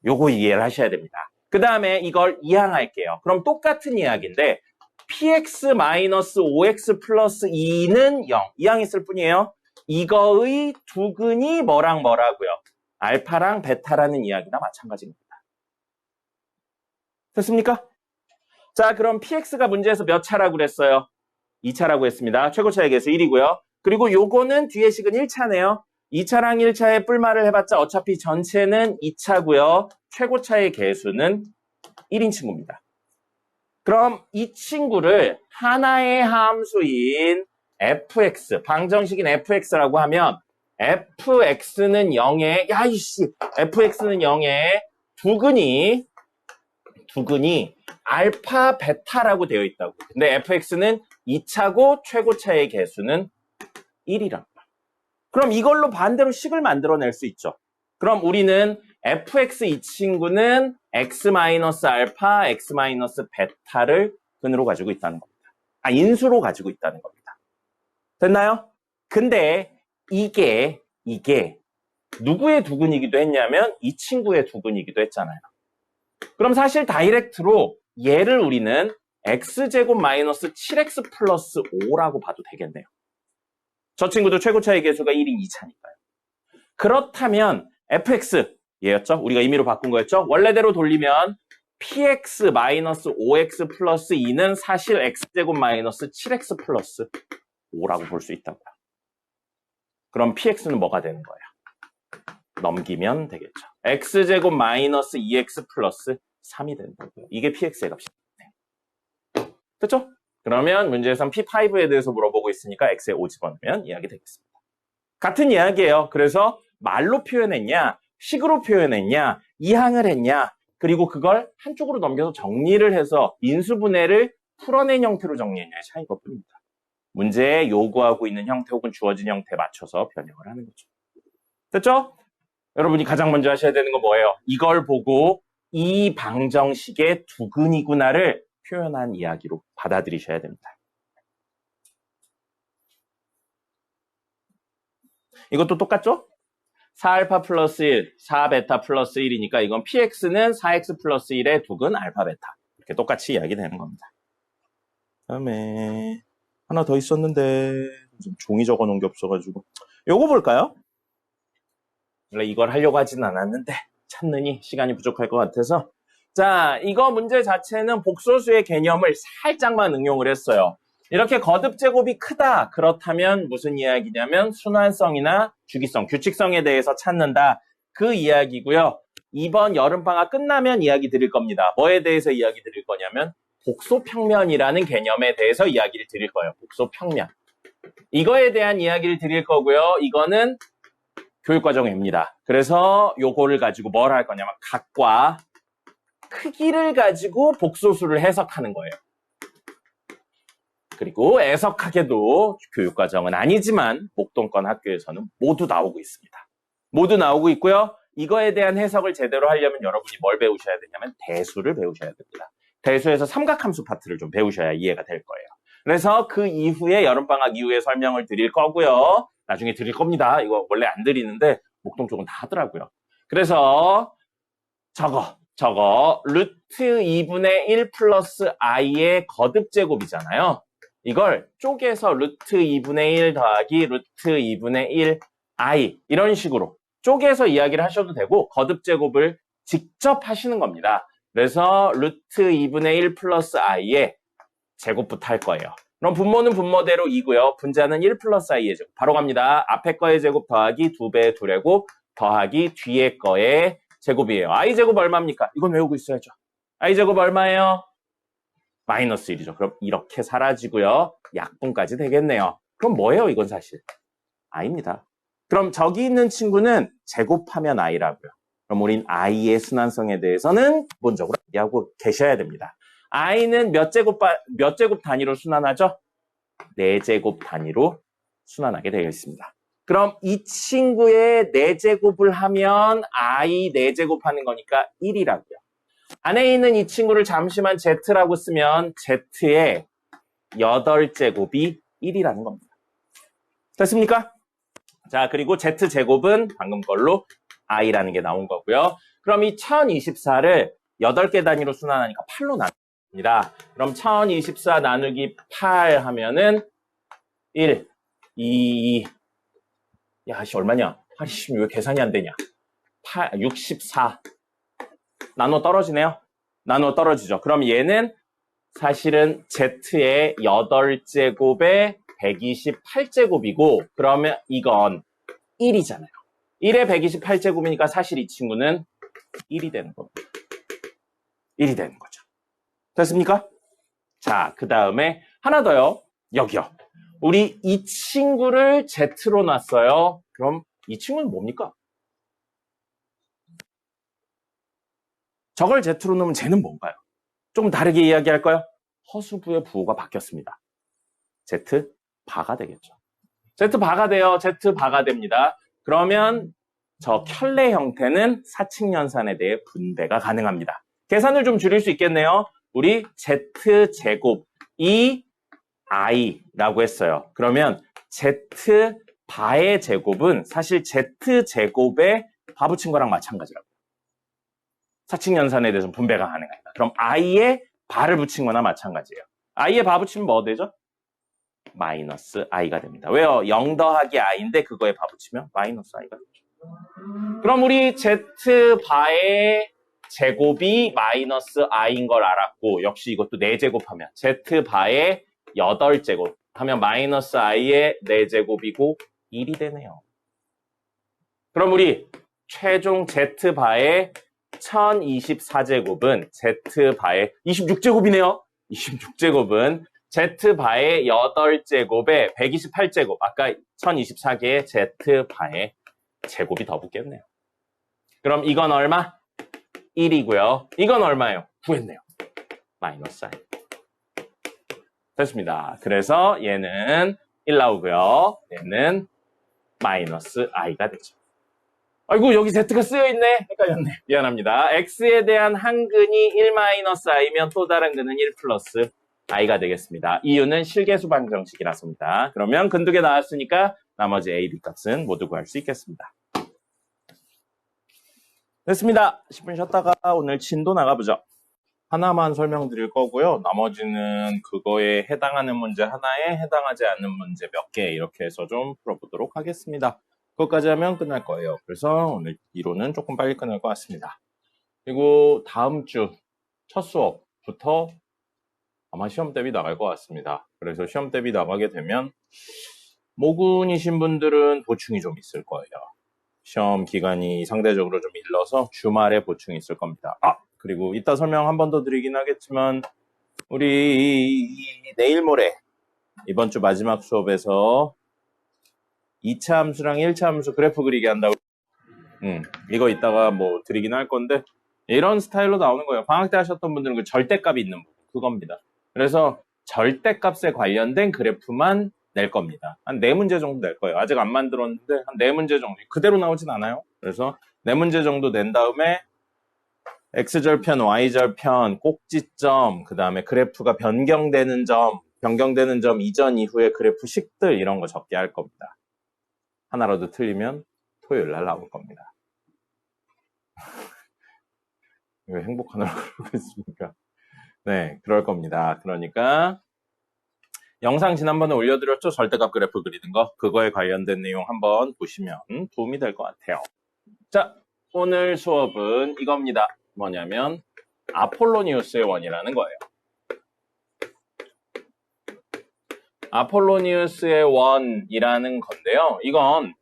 요거 이해를 하셔야 됩니다. 그 다음에 이걸 이항할게요. 그럼 똑같은 이야기인데 px-5x 플러스 2는 0 이항했을 뿐이에요. 이거의 두 근이 뭐라고요? 알파랑 베타라는 이야기나 마찬가지입니다. 됐습니까? 자, 그럼 px가 문제에서 몇 차라고 그랬어요? 2차라고 했습니다. 최고차의 개수 1이고요. 그리고 요거는 뒤에 식은 1차네요. 2차랑 1차의 뿔말을 해봤자 어차피 전체는 2차고요. 최고차의 개수는 1인 친구입니다. 그럼 이 친구를 하나의 함수인 fx, 방정식인 fx라고 하면 fx는 0에, fx는 0에 두 근이 알파, 베타라고 되어 있다고. 근데 fx는 2차고 최고차의 개수는 1이랍니다. 그럼 이걸로 반대로 식을 만들어낼 수 있죠. 그럼 우리는 fx 이 친구는 x-알파, x-베타를 근으로 가지고 있다는 겁니다. 인수로 가지고 있다는 겁니다. 됐나요? 근데 이게 누구의 두 근이기도 했냐면 이 친구의 두 근이기도 했잖아요. 그럼 사실 다이렉트로 얘를 우리는 x제곱 마이너스 7x 플러스 5라고 봐도 되겠네요. 저 친구도 최고차의 개수가 1인 2차니까요. 그렇다면 fx 얘였죠? 우리가 임의로 바꾼 거였죠? 원래대로 돌리면 px 마이너스 5x 플러스 2는 사실 x제곱 마이너스 7x 플러스 5라고 볼 수 있다고요. 그럼 px는 뭐가 되는 거예요? 넘기면 되겠죠. x제곱 마이너스 2x 플러스 3이 된다고요. 이게 px의 값입니다. 됐죠? 그러면 문제에선 P5에 대해서 물어보고 있으니까 X에 5 집어넣으면 이야기 되겠습니다. 같은 이야기예요. 그래서 말로 표현했냐, 식으로 표현했냐, 이항을 했냐, 그리고 그걸 한쪽으로 넘겨서 정리를 해서 인수분해를 풀어낸 형태로 정리했냐의 차이가 뿐입니다. 문제에 요구하고 있는 형태 혹은 주어진 형태에 맞춰서 변형을 하는 거죠. 됐죠? 여러분이 가장 먼저 하셔야 되는 건 뭐예요? 이걸 보고 이 방정식의 두 근이구나를 표현한 이야기로 받아들이셔야 됩니다. 이것도 똑같죠? 4알파 플러스 1, 4베타 플러스 1이니까 이건 px는 4x 플러스 1의 두 근 알파 베타. 이렇게 똑같이 이야기되는 겁니다. 다음에 하나 더 있었는데 종이 적어 놓은 게 없어가지고 요거 볼까요? 원래 이걸 하려고 하진 않았는데 찾느니 시간이 부족할 것 같아서 자, 이거 문제 자체는 복소수의 개념을 살짝만 응용을 했어요. 이렇게 거듭 제곱이 크다. 그렇다면 무슨 이야기냐면 순환성이나 주기성, 규칙성에 대해서 찾는다. 그 이야기고요. 이번 여름방학 끝나면 이야기 드릴 겁니다. 뭐에 대해서 이야기 드릴 거냐면 복소평면이라는 개념에 대해서 이야기를 드릴 거예요. 복소평면. 이거에 대한 이야기를 드릴 거고요. 이거는 교육과정입니다. 그래서 요거를 가지고 뭘 할 거냐면 각과 크기를 가지고 복소수를 해석하는 거예요. 그리고 애석하게도 교육과정은 아니지만 목동권 학교에서는 모두 나오고 있습니다. 모두 나오고 있고요. 이거에 대한 해석을 제대로 하려면 여러분이 뭘 배우셔야 되냐면 대수를 배우셔야 됩니다. 대수에서 삼각함수 파트를 좀 배우셔야 이해가 될 거예요. 그래서 그 이후에 여름방학 이후에 설명을 드릴 거고요. 나중에 드릴 겁니다. 이거 원래 안 드리는데 목동 쪽은 다 하더라고요. 그래서 저거 루트 2분의 1 플러스 i의 거듭제곱이잖아요. 이걸 쪼개서 루트 2분의 1 더하기 루트 2분의 1 i 이런 식으로 쪼개서 이야기를 하셔도 되고 거듭제곱을 직접 하시는 겁니다. 그래서 루트 2분의 1 플러스 i의 제곱부터 할 거예요. 그럼 분모는 분모대로 2고요. 분자는 1 플러스 i의 제곱. 바로 갑니다. 앞에 거의 제곱 더하기 2배의 2래고 더하기 뒤에 거의 제곱이에요. i제곱 얼마입니까? 이건 외우고 있어야죠. i제곱 얼마예요? 마이너스 1이죠. 그럼 이렇게 사라지고요. 약분까지 되겠네요. 그럼 뭐예요? 이건 사실 i입니다. 그럼 저기 있는 친구는 제곱하면 i라고요. 그럼 우린 i의 순환성에 대해서는 기본적으로 이해하고 계셔야 됩니다. i는 몇 제곱 단위로 순환하죠? 4제곱 단위로 순환하게 되어 있습니다. 그럼 이 친구의 4제곱을 하면 I 4제곱 하는 거니까 1이라고요. 안에 있는 이 친구를 잠시만 Z라고 쓰면 Z의 8제곱이 1이라는 겁니다. 됐습니까? 자, 그리고 Z제곱은 방금 걸로 I라는 게 나온 거고요. 그럼 이 1024를 8개 단위로 순환하니까 8로 나눕니다. 그럼 1024 나누기 8 하면은 1, 2, 야, 씨, 얼마냐? 80, 왜 계산이 안 되냐? 8, 64. 나눠 떨어지네요. 나눠 떨어지죠. 그럼 얘는 사실은 Z의 8제곱에 128제곱이고, 그러면 이건 1이잖아요. 1에 128제곱이니까 사실 이 친구는 1이 되는 겁니다. 1이 되는 거죠. 됐습니까? 자, 그 다음에 하나 더요. 여기요. 우리 이 친구를 Z로 놨어요. 그럼 이 친구는 뭡니까? 저걸 Z로 놓으면 쟤는 뭔가요? 좀 다르게 이야기할까요? 허수부의 부호가 바뀌었습니다. Z 바가 되겠죠. Z 바가 돼요. Z 바가 됩니다. 그러면 저 켤레 형태는 사칙연산에 대해 분배가 가능합니다. 계산을 좀 줄일 수 있겠네요. 우리 Z제곱 이 I라고 했어요. 그러면 Z 바의 제곱은 사실 Z제곱에 바 붙인 거랑 마찬가지라고요. 사칙연산에 대해서 분배가 가능합니다. 그럼 I에 바를 붙인 거나 마찬가지예요. I에 바 붙이면 뭐 되죠? 마이너스 I가 됩니다. 왜요? 0 더하기 I인데 그거에 바 붙이면 마이너스 I가 되죠. 그럼 우리 Z바의 제곱이 마이너스 I인 걸 알았고, 역시 이것도 4제곱하면 Z바의 8제곱 하면 마이너스 I의 4제곱이고 1이 되네요. 그럼 우리 최종 Z바의 1024제곱은 Z바의 26제곱이네요. 26제곱은 Z바의 8제곱에 128제곱, 아까 1024개의 Z바의 제곱이 더 붙겠네요. 그럼 이건 얼마? 1이고요. 이건 얼마예요? 구했네요. 마이너스 I. 됐습니다. 그래서 얘는 1 나오고요. 얘는 마이너스 I가 되죠. 아이고, 여기 Z가 쓰여있네. 헷갈렸네. 미안합니다. X에 대한 한 근이 1 마이너스 I면 또 다른 근은 1 플러스 I가 되겠습니다. 이유는 실계수 방정식이라서입니다. 그러면 근 2개 나왔으니까 나머지 A, B 값은 모두 구할 수 있겠습니다. 됐습니다. 10분 쉬었다가 오늘 진도 나가보죠. 하나만 설명드릴 거고요. 나머지는 그거에 해당하는 문제 하나에 해당하지 않는 문제 몇 개 이렇게 해서 좀 풀어보도록 하겠습니다. 그것까지 하면 끝날 거예요. 그래서 오늘 이론은 조금 빨리 끝날 것 같습니다. 그리고 다음 주 첫 수업부터 아마 시험 대비 나갈 것 같습니다. 그래서 시험 대비 나가게 되면 모군이신 분들은 보충이 좀 있을 거예요. 시험 기간이 상대적으로 좀 일러서 주말에 보충이 있을 겁니다. 그리고 이따 설명 한 번 더 드리긴 하겠지만 우리 내일 모레 이번 주 마지막 수업에서 2차 함수랑 1차 함수 그래프 그리기 한다고 이거 이따가 뭐 드리긴 할 건데 이런 스타일로 나오는 거예요. 방학 때 하셨던 분들은 그 절대값이 있는 부분 그겁니다. 그래서 절대값에 관련된 그래프만 낼 겁니다. 한 4문제 정도 낼 거예요. 아직 안 만들었는데 한 4문제 정도. 그대로 나오진 않아요. 그래서 4문제 정도 낸 다음에 X절편, Y절편, 꼭지점, 그 다음에 그래프가 변경되는 점 이전 이후의 그래프 식들 이런 거 적게 할 겁니다. 하나라도 틀리면 토요일 날 나올 겁니다. 왜 행복하느라고 그러고 있습니까? 네, 그럴 겁니다. 그러니까 영상 지난번에 올려드렸죠? 절대값 그래프 그리는 거. 그거에 관련된 내용 한번 보시면 도움이 될 것 같아요. 자, 오늘 수업은 이겁니다. 뭐냐면 아폴로니우스의 원이라는 거예요. 아폴로니우스의 원이라는 건데요. 이건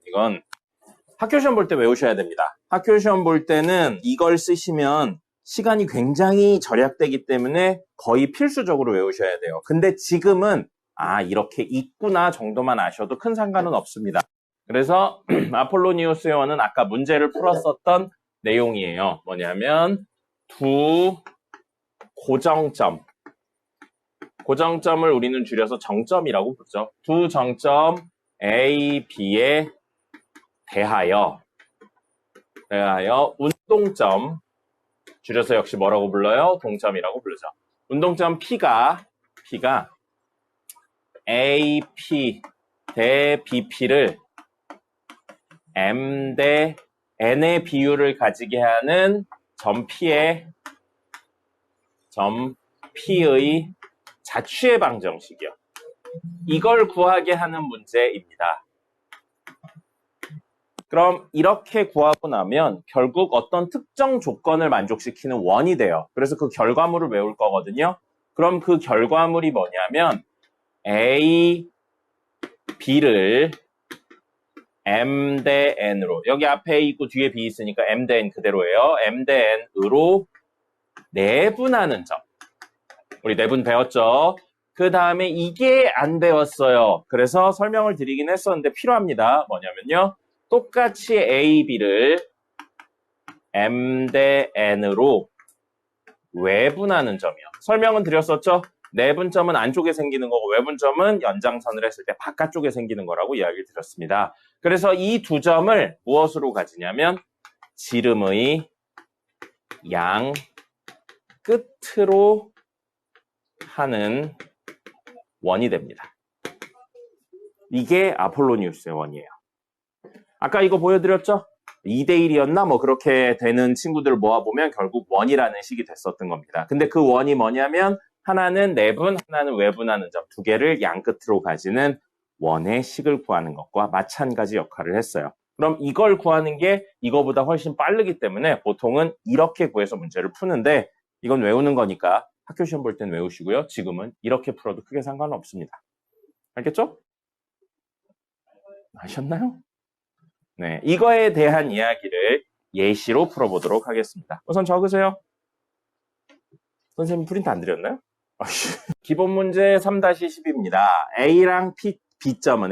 학교 시험 볼 때 외우셔야 됩니다. 학교 시험 볼 때는 이걸 쓰시면 시간이 굉장히 절약되기 때문에 거의 필수적으로 외우셔야 돼요. 근데 지금은 이렇게 있구나 정도만 아셔도 큰 상관은 없습니다. 그래서 아폴로니우스의 원은 아까 문제를 풀었었던 내용이에요. 뭐냐면 두 고정점을 우리는 줄여서 정점이라고 부르죠. 두 정점 A, B의 대하여 운동점, 줄여서 역시 뭐라고 불러요? 동점이라고 부르죠. 운동점 P가 AP 대 BP를 M 대 N의 비율을 가지게 하는 점 P의 자취의 방정식이요. 이걸 구하게 하는 문제입니다. 그럼 이렇게 구하고 나면 결국 어떤 특정 조건을 만족시키는 원이 돼요. 그래서 그 결과물을 외울 거거든요. 그럼 그 결과물이 뭐냐면 A, B를 M 대 N으로, 여기 앞에 A 있고 뒤에 B 있으니까 M 대 N 그대로예요. M 대 N으로 내분하는 점. 우리 내분 배웠죠? 그 다음에 이게 안 배웠어요. 그래서 설명을 드리긴 했었는데 필요합니다. 뭐냐면요. 똑같이 A, B를 M 대 N으로 외분하는 점이요. 설명은 드렸었죠? 내분점은 안쪽에 생기는 거고 외분점은 연장선을 했을 때 바깥쪽에 생기는 거라고 이야기를 드렸습니다. 그래서 이 두 점을 무엇으로 가지냐면 지름의 양 끝으로 하는 원이 됩니다. 이게 아폴로니우스의 원이에요. 아까 이거 보여드렸죠? 2대1이었나? 뭐 그렇게 되는 친구들을 모아보면 결국 원이라는 식이 됐었던 겁니다. 근데 그 원이 뭐냐면 하나는 내분, 하나는 외분하는 점, 두 개를 양 끝으로 가지는 원의 식을 구하는 것과 마찬가지 역할을 했어요. 그럼 이걸 구하는 게 이거보다 훨씬 빠르기 때문에 보통은 이렇게 구해서 문제를 푸는데 이건 외우는 거니까 학교 시험 볼 땐 외우시고요. 지금은 이렇게 풀어도 크게 상관은 없습니다. 알겠죠? 아셨나요? 네, 이거에 대한 이야기를 예시로 풀어보도록 하겠습니다. 우선 적으세요. 선생님 프린트 안 드렸나요? 기본 문제 3-10입니다. A랑 B점은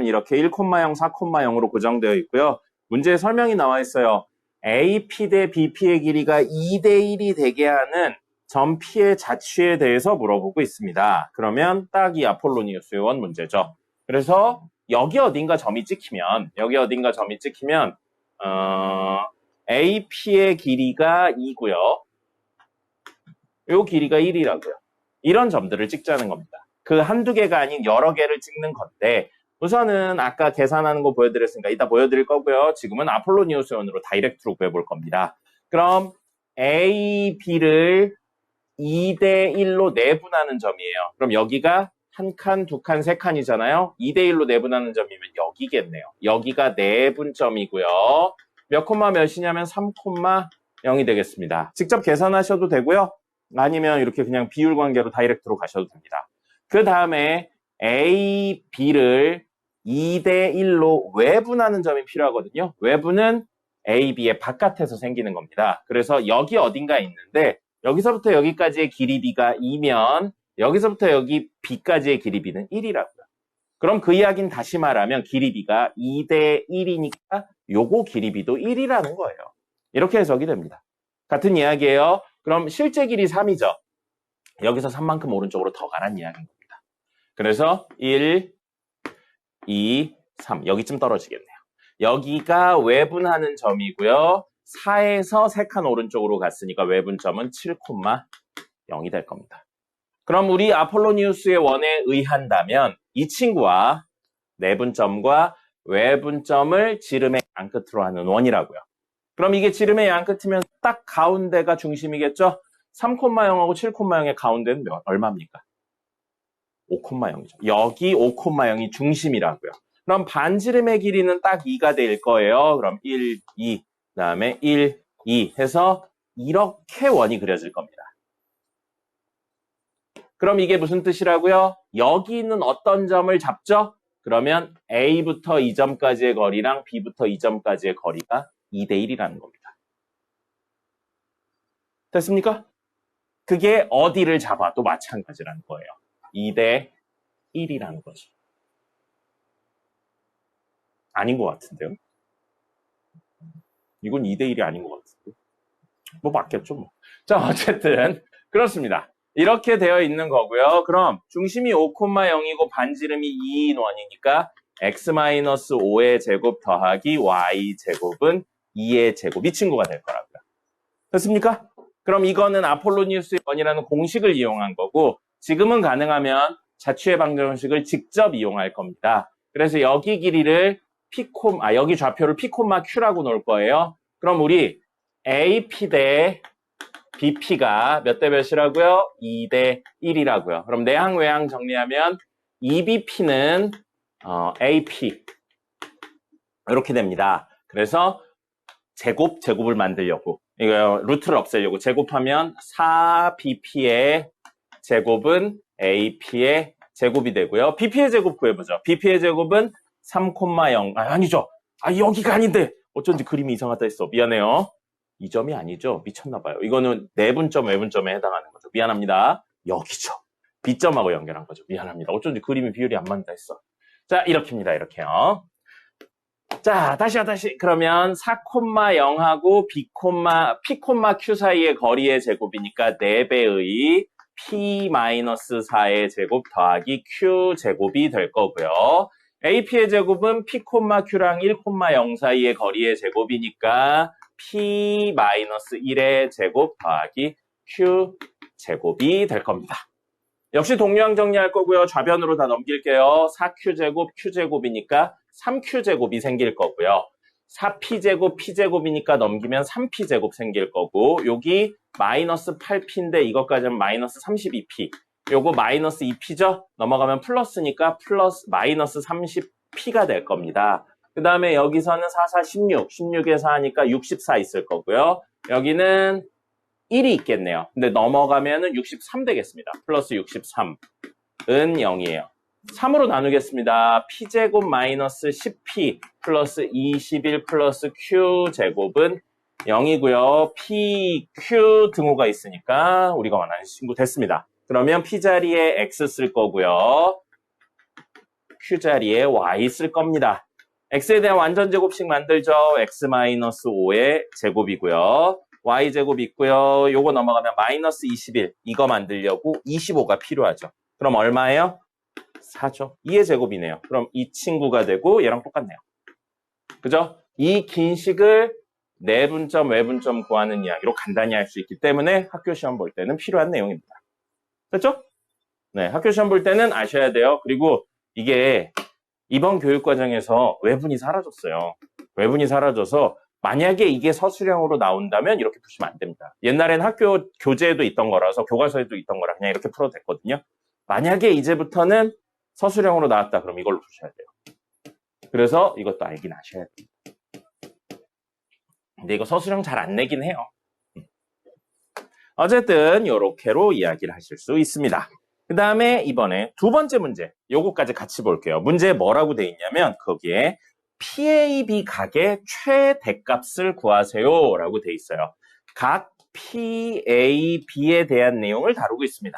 이렇게 1,0, 4,0으로 고정되어 있고요. 문제에 설명이 나와 있어요. AP 대 BP의 길이가 2대1이 되게 하는 점 P의 자취에 대해서 물어보고 있습니다. 그러면 딱 이 아폴로니우스의 원 문제죠. 그래서 여기 어딘가 점이 찍히면 AP의 길이가 2고요. 요 길이가 1이라고요. 이런 점들을 찍자는 겁니다. 그 한두 개가 아닌 여러 개를 찍는 건데 우선은 아까 계산하는 거 보여드렸으니까 이따 보여드릴 거고요. 지금은 아폴로니우스 원으로 다이렉트로 구해볼 겁니다. 그럼 A, B를 2대1로 내분하는 점이에요. 그럼 여기가 한 칸, 두 칸, 세 칸이잖아요. 2대1로 내분하는 점이면 여기겠네요. 여기가 내분점이고요. 몇 콤마 몇이냐면 3,0이 되겠습니다. 직접 계산하셔도 되고요. 아니면 이렇게 그냥 비율 관계로 다이렉트로 가셔도 됩니다. 그 다음에 A, B를 2대1로 외분하는 점이 필요하거든요. 외분은 A, B의 바깥에서 생기는 겁니다. 그래서 여기 어딘가 있는데 여기서부터 여기까지의 길이 B가 2면 여기서부터 여기 B까지의 길이 B는 1이라고요. 그럼 그 이야기는 다시 말하면 길이 B가 2대1이니까 요거 길이 B도 1이라는 거예요. 이렇게 해석이 됩니다. 같은 이야기예요. 그럼 실제 길이 3이죠. 여기서 3만큼 오른쪽으로 더 가란 이야기인 겁니다. 그래서 1, 2, 3 여기쯤 떨어지겠네요. 여기가 외분하는 점이고요. 4에서 3칸 오른쪽으로 갔으니까 외분점은 7,0이 될 겁니다. 그럼 우리 아폴로니우스의 원에 의한다면 이 친구와 내분점과 외분점을 지름의 양끝으로 하는 원이라고요. 그럼 이게 지름의 양끝이면 딱 가운데가 중심이겠죠? 3,0하고 7,0의 가운데는 얼마입니까? 5,0이죠. 여기 5,0이 중심이라고요. 그럼 반지름의 길이는 딱 2가 될 거예요. 그럼 1, 2, 그 다음에 1, 2 해서 이렇게 원이 그려질 겁니다. 그럼 이게 무슨 뜻이라고요? 여기 있는 어떤 점을 잡죠? 그러면 A부터 이 점까지의 거리랑 B부터 이 점까지의 거리가 2대1이라는 겁니다. 됐습니까? 그게 어디를 잡아도 마찬가지라는 거예요. 2대1이라는 거죠. 아닌 것 같은데요? 이건 2대1이 아닌 것 같은데. 뭐 맞겠죠, 뭐. 자, 어쨌든 그렇습니다. 이렇게 되어 있는 거고요. 그럼 중심이 5,0이고 반지름이 2인 원이니까 x-5의 제곱 더하기 y 제곱은 2의 제곱 이 친구가 될 거라고요. 됐습니까? 그럼 이거는 아폴로니우스의 원이라는 공식을 이용한 거고 지금은 가능하면 자취의 방정식을 직접 이용할 겁니다. 그래서 여기 길이를 여기 좌표를 p, q라고 놓을 거예요. 그럼 우리 AP 대 BP가 몇 대 몇이라고요? 2대 1이라고요. 그럼 내항 외항 정리하면 2BP는 AP 이렇게 됩니다. 그래서 제곱을 만들려고 이거 루트를 없애려고 제곱하면 4BP의 제곱은 AP의 제곱이 되고요. BP의 제곱 구해보죠. BP의 제곱은 3,0 아니죠. 여기가 아닌데 어쩐지 그림이 이상하다 했어. 미안해요. 이 점이 아니죠. 미쳤나봐요. 이거는 내분점, 외분점에 해당하는 거죠. 미안합니다. 여기죠. B점하고 연결한 거죠. 미안합니다. 어쩐지 그림이 비율이 안 맞는다 했어. 자, 이렇게입니다. 이렇게요. 자, 다시. 그러면 4,0하고 P, Q 사이의 거리의 제곱이니까 4배의 P-4의 제곱 더하기 Q 제곱이 될 거고요. AP의 제곱은 P, Q랑 1,0 사이의 거리의 제곱이니까 P-1의 제곱 더하기 Q 제곱이 될 겁니다. 역시 동류항 정리할 거고요. 좌변으로 다 넘길게요. 4Q제곱, Q제곱이니까 3Q제곱이 생길 거고요. 4P제곱, P제곱이니까 넘기면 3P제곱 생길 거고 여기 마이너스 8P인데 이것까지 하면 마이너스 32P. 요거 마이너스 2P죠? 넘어가면 플러스니까 마이너스 30P가 될 겁니다. 그 다음에 여기서는 4, 4, 16. 16에서 하니까 64 있을 거고요. 여기는 1이 있겠네요. 근데 넘어가면은 63 되겠습니다. 플러스 63은 0이에요. 3으로 나누겠습니다. P제곱 마이너스 10P 플러스 21 플러스 Q제곱은 0이고요. PQ 등호가 있으니까 우리가 원하는 친구 됐습니다. 그러면 P자리에 X 쓸 거고요. Q자리에 Y 쓸 겁니다. X에 대한 완전 제곱식 만들죠. X-5의 제곱이고요. Y제곱 있고요. 요거 넘어가면 마이너스 21 이거 만들려고 25가 필요하죠. 그럼 얼마예요? 4죠. 2의 제곱이네요. 그럼 이 친구가 되고 얘랑 똑같네요. 그죠? 이 긴 식을 내분점, 외분점 구하는 이야기로 간단히 할 수 있기 때문에 학교 시험 볼 때는 필요한 내용입니다. 됐죠? 네, 학교 시험 볼 때는 아셔야 돼요. 그리고 이게 이번 교육과정에서 외분이 사라졌어요. 외분이 사라져서 만약에 이게 서술형으로 나온다면 이렇게 푸시면 안 됩니다. 옛날엔 학교 교재에도 있던 거라서 교과서에도 있던 거라 그냥 이렇게 풀어도 됐거든요. 만약에 이제부터는 서술형으로 나왔다 그럼 이걸로 푸셔야 돼요. 그래서 이것도 알긴 아셔야 돼요. 근데 이거 서술형 잘 안 내긴 해요. 어쨌든 이렇게로 이야기를 하실 수 있습니다. 그 다음에 이번에 두 번째 문제 요거까지 같이 볼게요. 문제에 뭐라고 돼 있냐면 거기에 PAB 각의 최대값을 구하세요 라고 돼 있어요. 각 PAB에 대한 내용을 다루고 있습니다.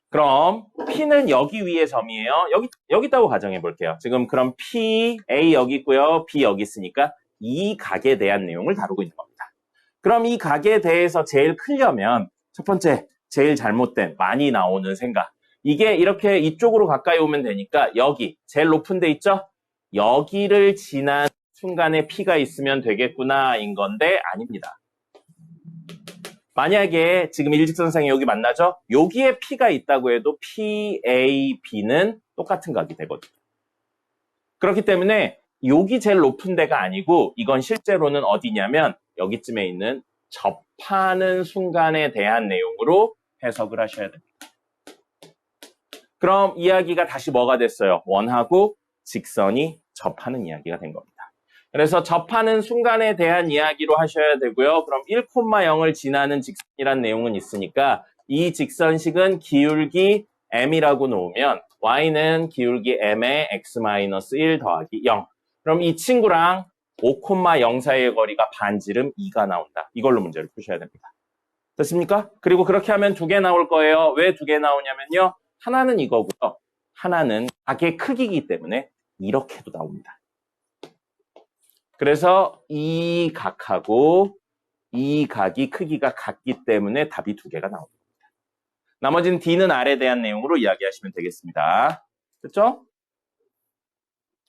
그럼 P는 여기 위에 점이에요. 여기 있다고 가정해 볼게요. 지금 그럼 P, A 여기 있고요. B 여기 있으니까 이 각에 대한 내용을 다루고 있는 겁니다. 그럼 이 각에 대해서 제일 크려면 첫 번째 제일 잘못된 많이 나오는 생각. 이게 이렇게 이쪽으로 가까이 오면 되니까 여기 제일 높은 데 있죠? 여기를 지난 순간에 P가 있으면 되겠구나 인 건데 아닙니다. 만약에 지금 일직선상에 여기 만나죠? 여기에 P가 있다고 해도 PAB는 똑같은 각이 되거든요. 그렇기 때문에 여기 제일 높은 데가 아니고 이건 실제로는 어디냐면 여기쯤에 있는 접하는 순간에 대한 내용으로 해석을 하셔야 됩니다. 그럼 이야기가 다시 뭐가 됐어요? 원하고 직선이 접하는 이야기가 된 겁니다. 그래서 접하는 순간에 대한 이야기로 하셔야 되고요. 그럼 1,0을 지나는 직선이란 내용은 있으니까 이 직선식은 기울기 m이라고 놓으면 y는 기울기 m의 x-1 더하기 0. 그럼 이 친구랑 5,0 사이의 거리가 반지름 2가 나온다. 이걸로 문제를 푸셔야 됩니다. 됐습니까? 그리고 그렇게 하면 두 개 나올 거예요. 왜 두 개 나오냐면요. 하나는 이거고요. 하나는 각의 크기이기 때문에 이렇게도 나옵니다. 그래서 이 각하고 이 각이 크기가 같기 때문에 답이 두 개가 나옵니다. 나머지는 D는 R에 대한 내용으로 이야기하시면 되겠습니다. 됐죠?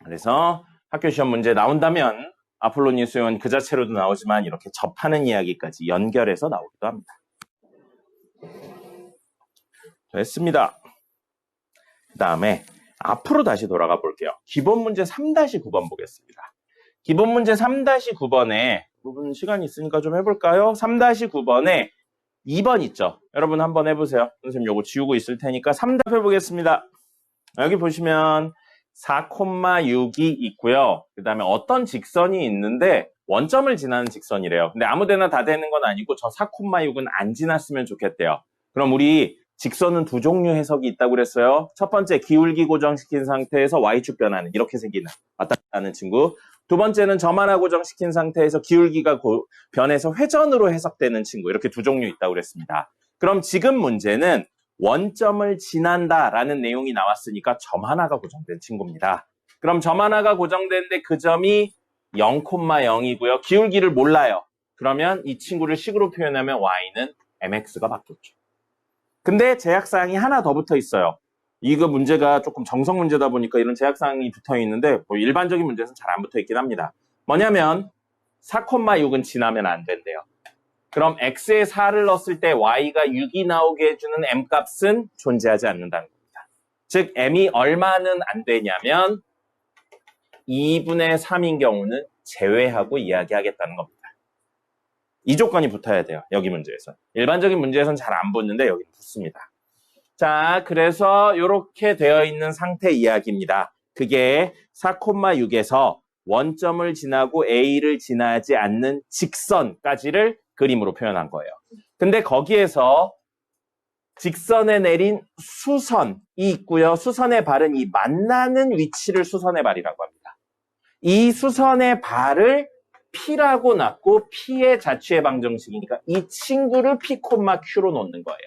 그래서 학교 시험 문제 나온다면 아폴로니우스 수용은 그 자체로도 나오지만 이렇게 접하는 이야기까지 연결해서 나오기도 합니다. 됐습니다. 그 다음에 앞으로 다시 돌아가 볼게요. 기본 문제 3-9번 보겠습니다. 기본 문제 3-9번에 부분 시간이 있으니까 좀 해볼까요? 3-9번에 2번 있죠? 여러분 한번 해보세요. 선생님 요거 지우고 있을 테니까 3답 해보겠습니다. 여기 보시면 4,6이 있고요. 그 다음에 어떤 직선이 있는데 원점을 지나는 직선이래요. 근데 아무데나 다 되는 건 아니고 저 4,6은 안 지났으면 좋겠대요. 그럼 우리 직선은 두 종류 해석이 있다고 그랬어요. 첫 번째 기울기 고정시킨 상태에서 y축 변하는 이렇게 생기는 왔다 갔다 하는 친구. 두 번째는 점 하나 고정시킨 상태에서 기울기가 변해서 회전으로 해석되는 친구. 이렇게 두 종류 있다고 그랬습니다. 그럼 지금 문제는 원점을 지난다라는 내용이 나왔으니까 점 하나가 고정된 친구입니다. 그럼 점 하나가 고정된데 그 점이 0,0이고요. 기울기를 몰라요. 그러면 이 친구를 식으로 표현하면 y는 mx가 바뀌었죠. 근데 제약사항이 하나 더 붙어 있어요. 이거 문제가 조금 정석 문제다 보니까 이런 제약사항이 붙어 있는데 뭐 일반적인 문제에서는 잘 안 붙어 있긴 합니다. 뭐냐면 4,6은 지나면 안 된대요. 그럼 x에 4를 넣었을 때 y가 6이 나오게 해주는 m값은 존재하지 않는다는 겁니다. 즉 m이 얼마는 안 되냐면 2분의 3인 경우는 제외하고 이야기하겠다는 겁니다. 이 조건이 붙어야 돼요. 여기 문제에서. 일반적인 문제에서는 잘 안 붙는데 여기는 붙습니다. 자, 그래서 이렇게 되어 있는 상태 이야기입니다. 그게 4,6에서 원점을 지나고 A를 지나지 않는 직선까지를 그림으로 표현한 거예요. 근데 거기에서 직선에 내린 수선이 있고요. 수선의 발은 이 만나는 위치를 수선의 발이라고 합니다. 이 수선의 발을 P라고 놨고 P의 자취의 방정식이니까 이 친구를 P, Q로 놓는 거예요.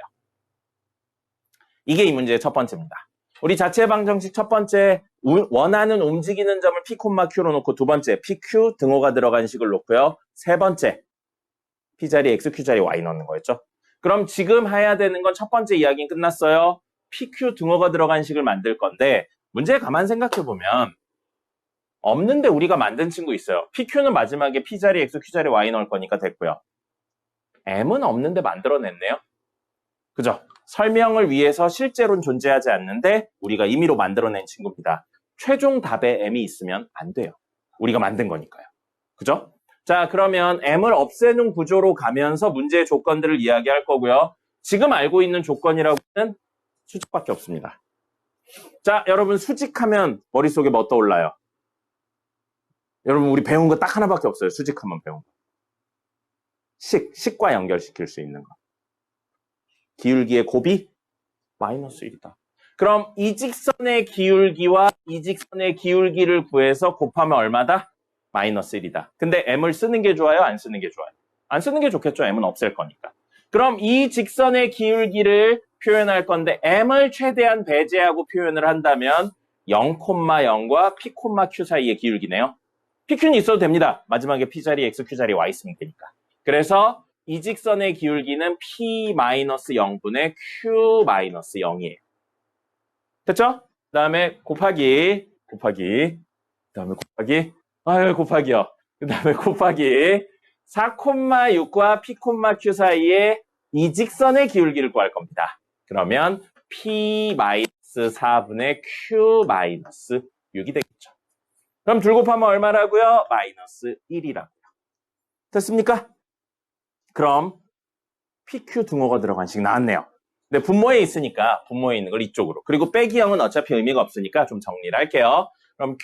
이게 이 문제의 첫 번째입니다. 우리 자취의 방정식 첫 번째 원하는 움직이는 점을 P, Q로 놓고 두 번째 PQ 등호가 들어간 식을 놓고요. 세 번째 P자리 X, Q자리 Y 넣는 거였죠. 그럼 지금 해야 되는 건 첫 번째 이야기는 끝났어요. PQ 등호가 들어간 식을 만들 건데 문제 가만 생각해 보면 없는데 우리가 만든 친구 있어요. PQ는 마지막에 P자리 X, Q자리 Y 넣을 거니까 됐고요. M은 없는데 만들어냈네요. 그죠? 설명을 위해서 실제로는 존재하지 않는데 우리가 임의로 만들어낸 친구입니다. 최종 답에 M이 있으면 안 돼요. 우리가 만든 거니까요. 그죠? 자, 그러면 M을 없애는 구조로 가면서 문제의 조건들을 이야기할 거고요. 지금 알고 있는 조건이라고는 수직밖에 없습니다. 자, 여러분 수직하면 머릿속에 뭐 떠올라요? 여러분 우리 배운 거 딱 하나밖에 없어요. 수직하면 배운 거. 식과 연결시킬 수 있는 거. 기울기의 곱이 마이너스 1이다. 그럼 이 직선의 기울기와 이 직선의 기울기를 구해서 곱하면 얼마다? 마이너스 1이다. 근데 M을 쓰는 게 좋아요? 안 쓰는 게 좋아요? 안 쓰는 게 좋겠죠. M은 없앨 거니까. 그럼 이 직선의 기울기를 표현할 건데 M을 최대한 배제하고 표현을 한다면 0,0과 P, Q 사이의 기울기네요. PQ는 있어도 됩니다. 마지막에 P자리 X, Q자리 Y 있으면 되니까. 그래서 이 직선의 기울기는 P-0분의 Q-0이에요. 됐죠? 그 다음에 곱하기요. 그 다음에 곱하기 4,6과 P, Q 사이에 이 직선의 기울기를 구할 겁니다. 그러면 P-4분의 Q-6이 되겠죠. 그럼 둘 곱하면 얼마라고요? 마이너스 1이라고요. 됐습니까? 그럼 PQ 등호가 들어간 식 나왔네요. 근데 분모에 있으니까 분모에 있는 걸 이쪽으로. 그리고 빼기 0은 어차피 의미가 없으니까 좀 정리를 할게요. 그럼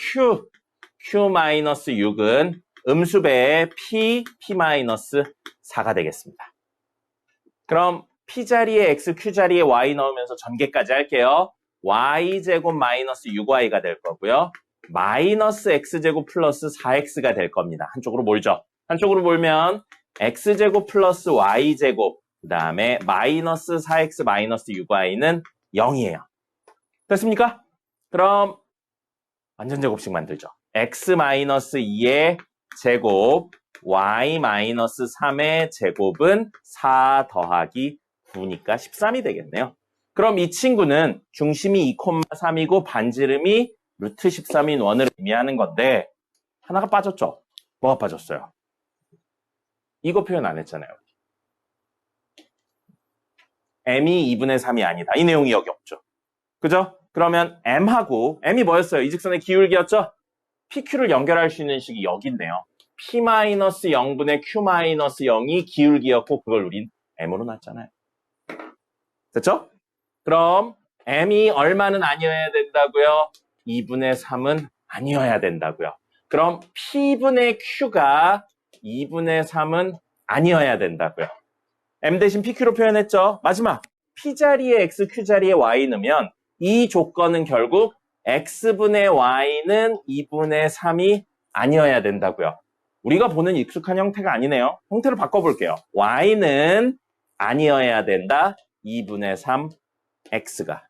Q-6은 음수배의 P-4가 되겠습니다. 그럼 P자리에 X, Q자리에 Y 넣으면서 전개까지 할게요. Y제곱 마이너스 6Y가 될 거고요. 마이너스 X제곱 플러스 4X가 될 겁니다. 한쪽으로 몰죠. 한쪽으로 몰면 X제곱 플러스 Y제곱 그 다음에 마이너스 4X 마이너스 6Y는 0이에요. 됐습니까? 그럼 완전제곱식 만들죠. X 마이너스 2의 제곱 Y 마이너스 3의 제곱은 4 더하기 9니까 13이 되겠네요. 그럼 이 친구는 중심이 2,3이고 반지름이 루트 13인 원을 의미하는 건데 하나가 빠졌죠? 뭐가 빠졌어요? 이거 표현 안 했잖아요. m이 2분의 3이 아니다. 이 내용이 여기 없죠. 그죠? 그러면 m하고 m이 뭐였어요? 이 직선의 기울기였죠? pq를 연결할 수 있는 식이 여기 있네요. p-0분의 q-0이 기울기였고 그걸 우린 m으로 놨잖아요. 됐죠? 그럼 m이 얼마는 아니어야 된다고요? 2분의 3은 아니어야 된다고요. 그럼 p분의 q가 2분의 3은 아니어야 된다고요. m 대신 pq로 표현했죠? 마지막 p자리에 x, q자리에 y 넣으면 이 조건은 결국 x분의 y는 2분의 3이 아니어야 된다고요. 우리가 보는 익숙한 형태가 아니네요. 형태를 바꿔볼게요. y는 아니어야 된다. 2분의 3 x가.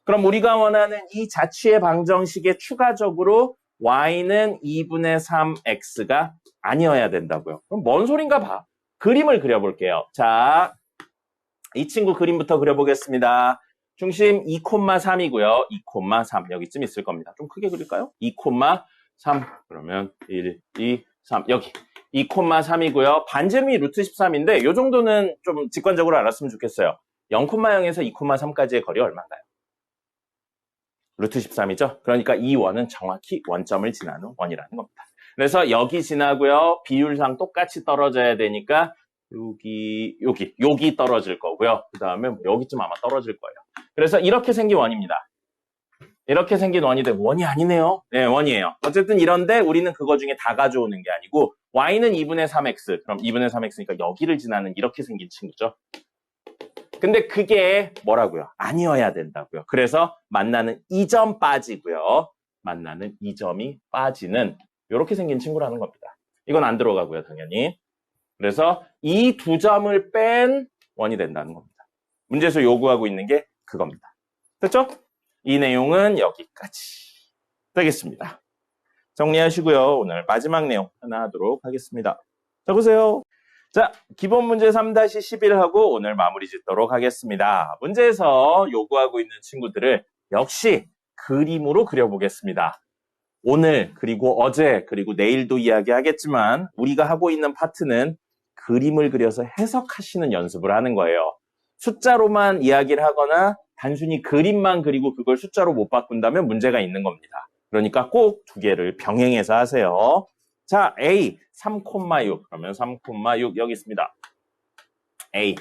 그럼 우리가 원하는 이 자취의 방정식에 추가적으로 y는 2분의 3 x가 아니어야 된다고요. 그럼 뭔 소린가 봐. 그림을 그려볼게요. 자, 이 친구 그림부터 그려보겠습니다. 중심 2,3이고요. 2,3 여기쯤 있을 겁니다. 좀 크게 그릴까요? 2,3 그러면 1, 2, 3 여기 2,3이고요. 반지름이 루트 13인데 이 정도는 좀 직관적으로 알았으면 좋겠어요. 0,0에서 2,3까지의 거리 얼마인가요? 루트 13이죠. 그러니까 이 원은 정확히 원점을 지나는 원이라는 겁니다. 그래서 여기 지나고요. 비율상 똑같이 떨어져야 되니까 여기 떨어질 거고요. 그 다음에 여기쯤 아마 떨어질 거예요. 그래서 이렇게 생긴 원입니다. 이렇게 생긴 원인데 원이 아니네요. 네, 원이에요. 어쨌든 이런데 우리는 그거 중에 다 가져오는 게 아니고 y는 2분의 3x. 그럼 2분의 3x니까 여기를 지나는 이렇게 생긴 친구죠. 근데 그게 뭐라고요? 아니어야 된다고요. 그래서 만나는 이 점 빠지고요. 만나는 이 점이 빠지는 이렇게 생긴 친구라는 겁니다. 이건 안 들어가고요, 당연히. 그래서 이 두 점을 뺀 원이 된다는 겁니다. 문제에서 요구하고 있는 게 그겁니다. 됐죠? 이 내용은 여기까지 되겠습니다. 정리하시고요. 오늘 마지막 내용 하나 하도록 하겠습니다. 자, 보세요. 자, 기본 문제 3-11하고 오늘 마무리 짓도록 하겠습니다. 문제에서 요구하고 있는 친구들을 역시 그림으로 그려보겠습니다. 오늘 그리고 어제 그리고 내일도 이야기하겠지만 우리가 하고 있는 파트는 그림을 그려서 해석하시는 연습을 하는 거예요. 숫자로만 이야기를 하거나 단순히 그림만 그리고 그걸 숫자로 못 바꾼다면 문제가 있는 겁니다. 그러니까 꼭 두 개를 병행해서 하세요. 자, A 3,6 그러면 3,6 여기 있습니다. A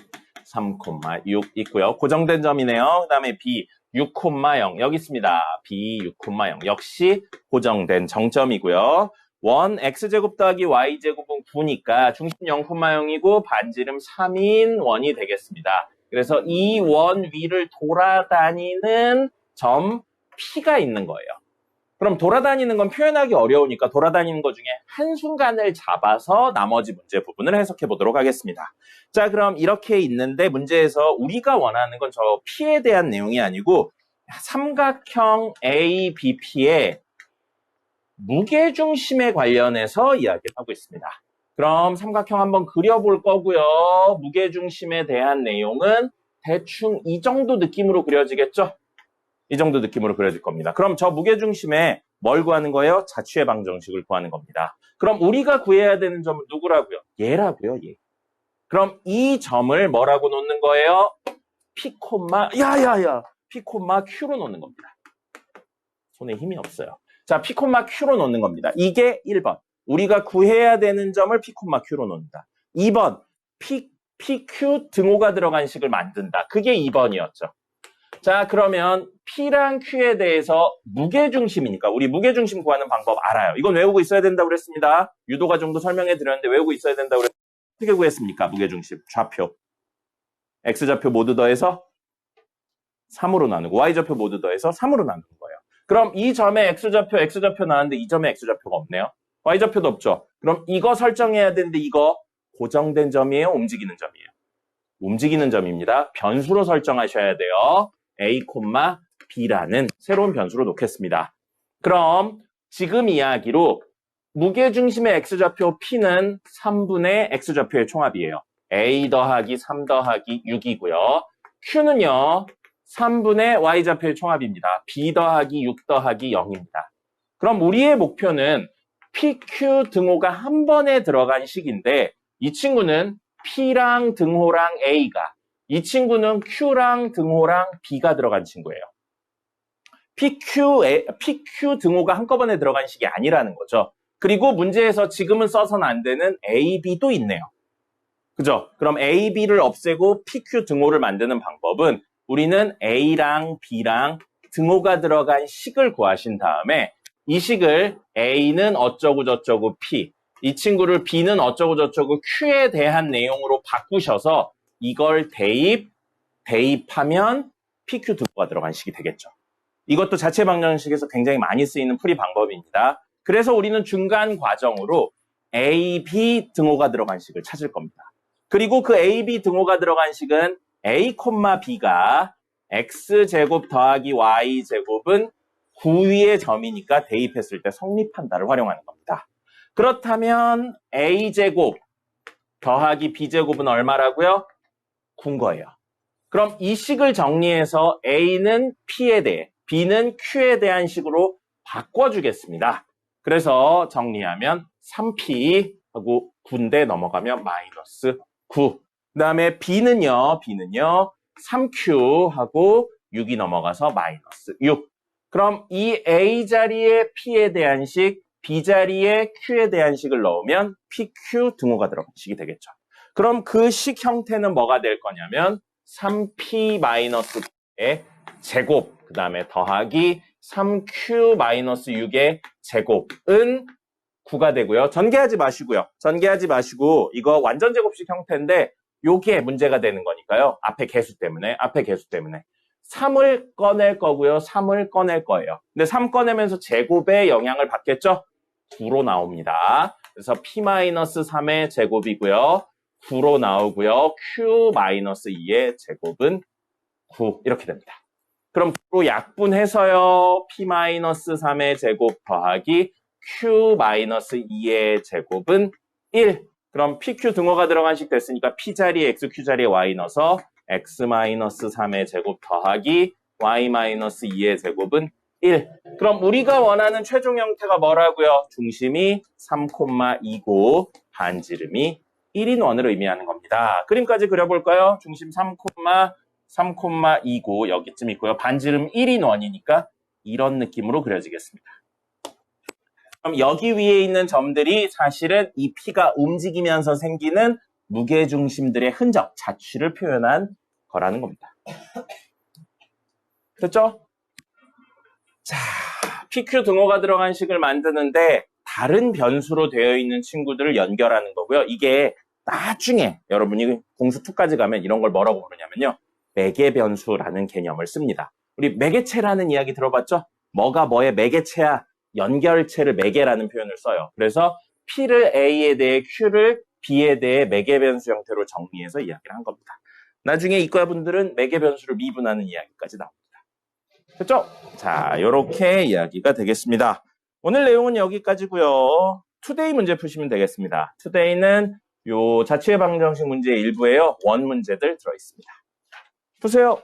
3,6 있고요. 고정된 점이네요. 그 다음에 B 6,0 여기 있습니다. B 6,0 역시 고정된 정점이고요. 원 x제곱 더하기 y제곱은 9니까 중심 0,0이고 반지름 3인 원이 되겠습니다. 그래서 이 원 위를 돌아다니는 점 P가 있는 거예요. 그럼 돌아다니는 건 표현하기 어려우니까 돌아다니는 것 중에 한순간을 잡아서 나머지 문제 부분을 해석해 보도록 하겠습니다. 자, 그럼 이렇게 있는데 문제에서 우리가 원하는 건 저 P에 대한 내용이 아니고 삼각형 ABP의 무게중심에 관련해서 이야기를 하고 있습니다. 그럼 삼각형 한번 그려볼 거고요. 무게중심에 대한 내용은 대충 이 정도 느낌으로 그려지겠죠? 이 정도 느낌으로 그려질 겁니다. 그럼 저 무게중심에 뭘 구하는 거예요? 자취의 방정식을 구하는 겁니다. 그럼 우리가 구해야 되는 점은 누구라고요? 얘라고요, 얘. 그럼 이 점을 뭐라고 놓는 거예요? P, P, Q로 놓는 겁니다. 손에 힘이 없어요. 자, P, Q로 놓는 겁니다. 이게 1번. 우리가 구해야 되는 점을 P, Q로 놓는다. 2번. PQ 등호가 들어간 식을 만든다. 그게 2번이었죠. 자, 그러면 P랑 Q에 대해서 무게중심이니까 우리 무게중심 구하는 방법 알아요. 이건 외우고 있어야 된다고 그랬습니다. 유도과정도 설명해 드렸는데 외우고 있어야 된다고 그랬습니다. 어떻게 구했습니까? 무게중심, 좌표. X좌표 모두 더해서 3으로 나누고 Y좌표 모두 더해서 3으로 나누는 거예요. 그럼 이 점에 X좌표 나왔는데 이 점에 X좌표가 없네요. Y좌표도 없죠. 그럼 이거 설정해야 되는데 이거 고정된 점이에요? 움직이는 점이에요? 움직이는 점입니다. 변수로 설정하셔야 돼요. A, B라는 새로운 변수로 놓겠습니다. 그럼 지금 이야기로 무게중심의 X좌표 P는 3분의 X좌표의 총합이에요. A 더하기 3 더하기 6이고요. Q는요. 3분의 y좌표의 총합입니다. b 더하기 6 더하기 0입니다. 그럼 우리의 목표는 PQ 등호가 한 번에 들어간 식인데 이 친구는 P랑 등호랑 A가, 이 친구는 Q랑 등호랑 B가 들어간 친구예요. PQ 등호가 한꺼번에 들어간 식이 아니라는 거죠. 그리고 문제에서 지금은 써서는 안 되는 A, B도 있네요. 그죠? 그럼 A, B를 없애고 PQ 등호를 만드는 방법은 우리는 A랑 B랑 등호가 들어간 식을 구하신 다음에 이 식을 A는 어쩌고 저쩌고 P, 이 친구를 B는 어쩌고 저쩌고 Q에 대한 내용으로 바꾸셔서 이걸 대입하면 PQ 등호가 들어간 식이 되겠죠. 이것도 자체 방정식에서 굉장히 많이 쓰이는 풀이 방법입니다. 그래서 우리는 중간 과정으로 A, B 등호가 들어간 식을 찾을 겁니다. 그리고 그 A, B 등호가 들어간 식은 A, B가 X제곱 더하기 Y제곱은 9위의 점이니까 대입했을 때 성립한다를 활용하는 겁니다. 그렇다면 A제곱 더하기 B제곱은 얼마라고요? 9인 거예요. 그럼 이 식을 정리해서 A는 P에 대해, B는 Q에 대한 식으로 바꿔주겠습니다. 그래서 정리하면 3P 하고 9인데 넘어가면 마이너스 9. 그 다음에 B는요, 3Q 하고 6이 넘어가서 마이너스 6. 그럼 이 A 자리에 P에 대한 식, B 자리에 Q에 대한 식을 넣으면 PQ 등호가 들어간 식이 되겠죠. 그럼 그 식 형태는 뭐가 될 거냐면 3P-6의 제곱, 그 다음에 더하기 3Q-6의 제곱은 9가 되고요. 전개하지 마시고 이거 완전 제곱식 형태인데 요게 문제가 되는 거니까요. 앞에 개수 때문에 3을 꺼낼 거고요. 3을 꺼낼 거예요. 근데 3 꺼내면서 제곱의 영향을 받겠죠? 9로 나옵니다. 그래서 P-3의 제곱이고요. 9로 나오고요. Q-2의 제곱은 9 이렇게 됩니다. 그럼 9로 약분해서요. P-3의 제곱 더하기 Q-2의 제곱은 1. 그럼 PQ 등호가 들어간 식 됐으니까 P 자리에 X, Q 자리에 Y 넣어서 X-3의 제곱 더하기 Y-2의 제곱은 1. 그럼 우리가 원하는 최종 형태가 뭐라고요? 중심이 3,2고 반지름이 1인 원을 의미하는 겁니다. 그림까지 그려볼까요? 중심 3,2고 여기쯤 있고요. 반지름 1인 원이니까 이런 느낌으로 그려지겠습니다. 그럼 여기 위에 있는 점들이 사실은 이 P가 움직이면서 생기는 무게중심들의 흔적, 자취를 표현한 거라는 겁니다. 됐죠? 자, PQ 등호가 들어간 식을 만드는데 다른 변수로 되어 있는 친구들을 연결하는 거고요. 이게 나중에 여러분이 공수 2까지 가면 이런 걸 뭐라고 부르냐면요. 매개변수라는 개념을 씁니다. 우리 매개체라는 이야기 들어봤죠? 뭐가 뭐의 매개체야? 연결체를 매개라는 표현을 써요. 그래서 P를 A에 대해 Q를 B에 대해 매개변수 형태로 정리해서 이야기를 한 겁니다. 나중에 이과분들은 매개변수를 미분하는 이야기까지 나옵니다. 됐죠? 자, 이렇게 이야기가 되겠습니다. 오늘 내용은 여기까지고요. 투데이 문제 푸시면 되겠습니다. 투데이는 요 자취의 방정식 문제 일부에요. 원 문제들 들어있습니다. 푸세요.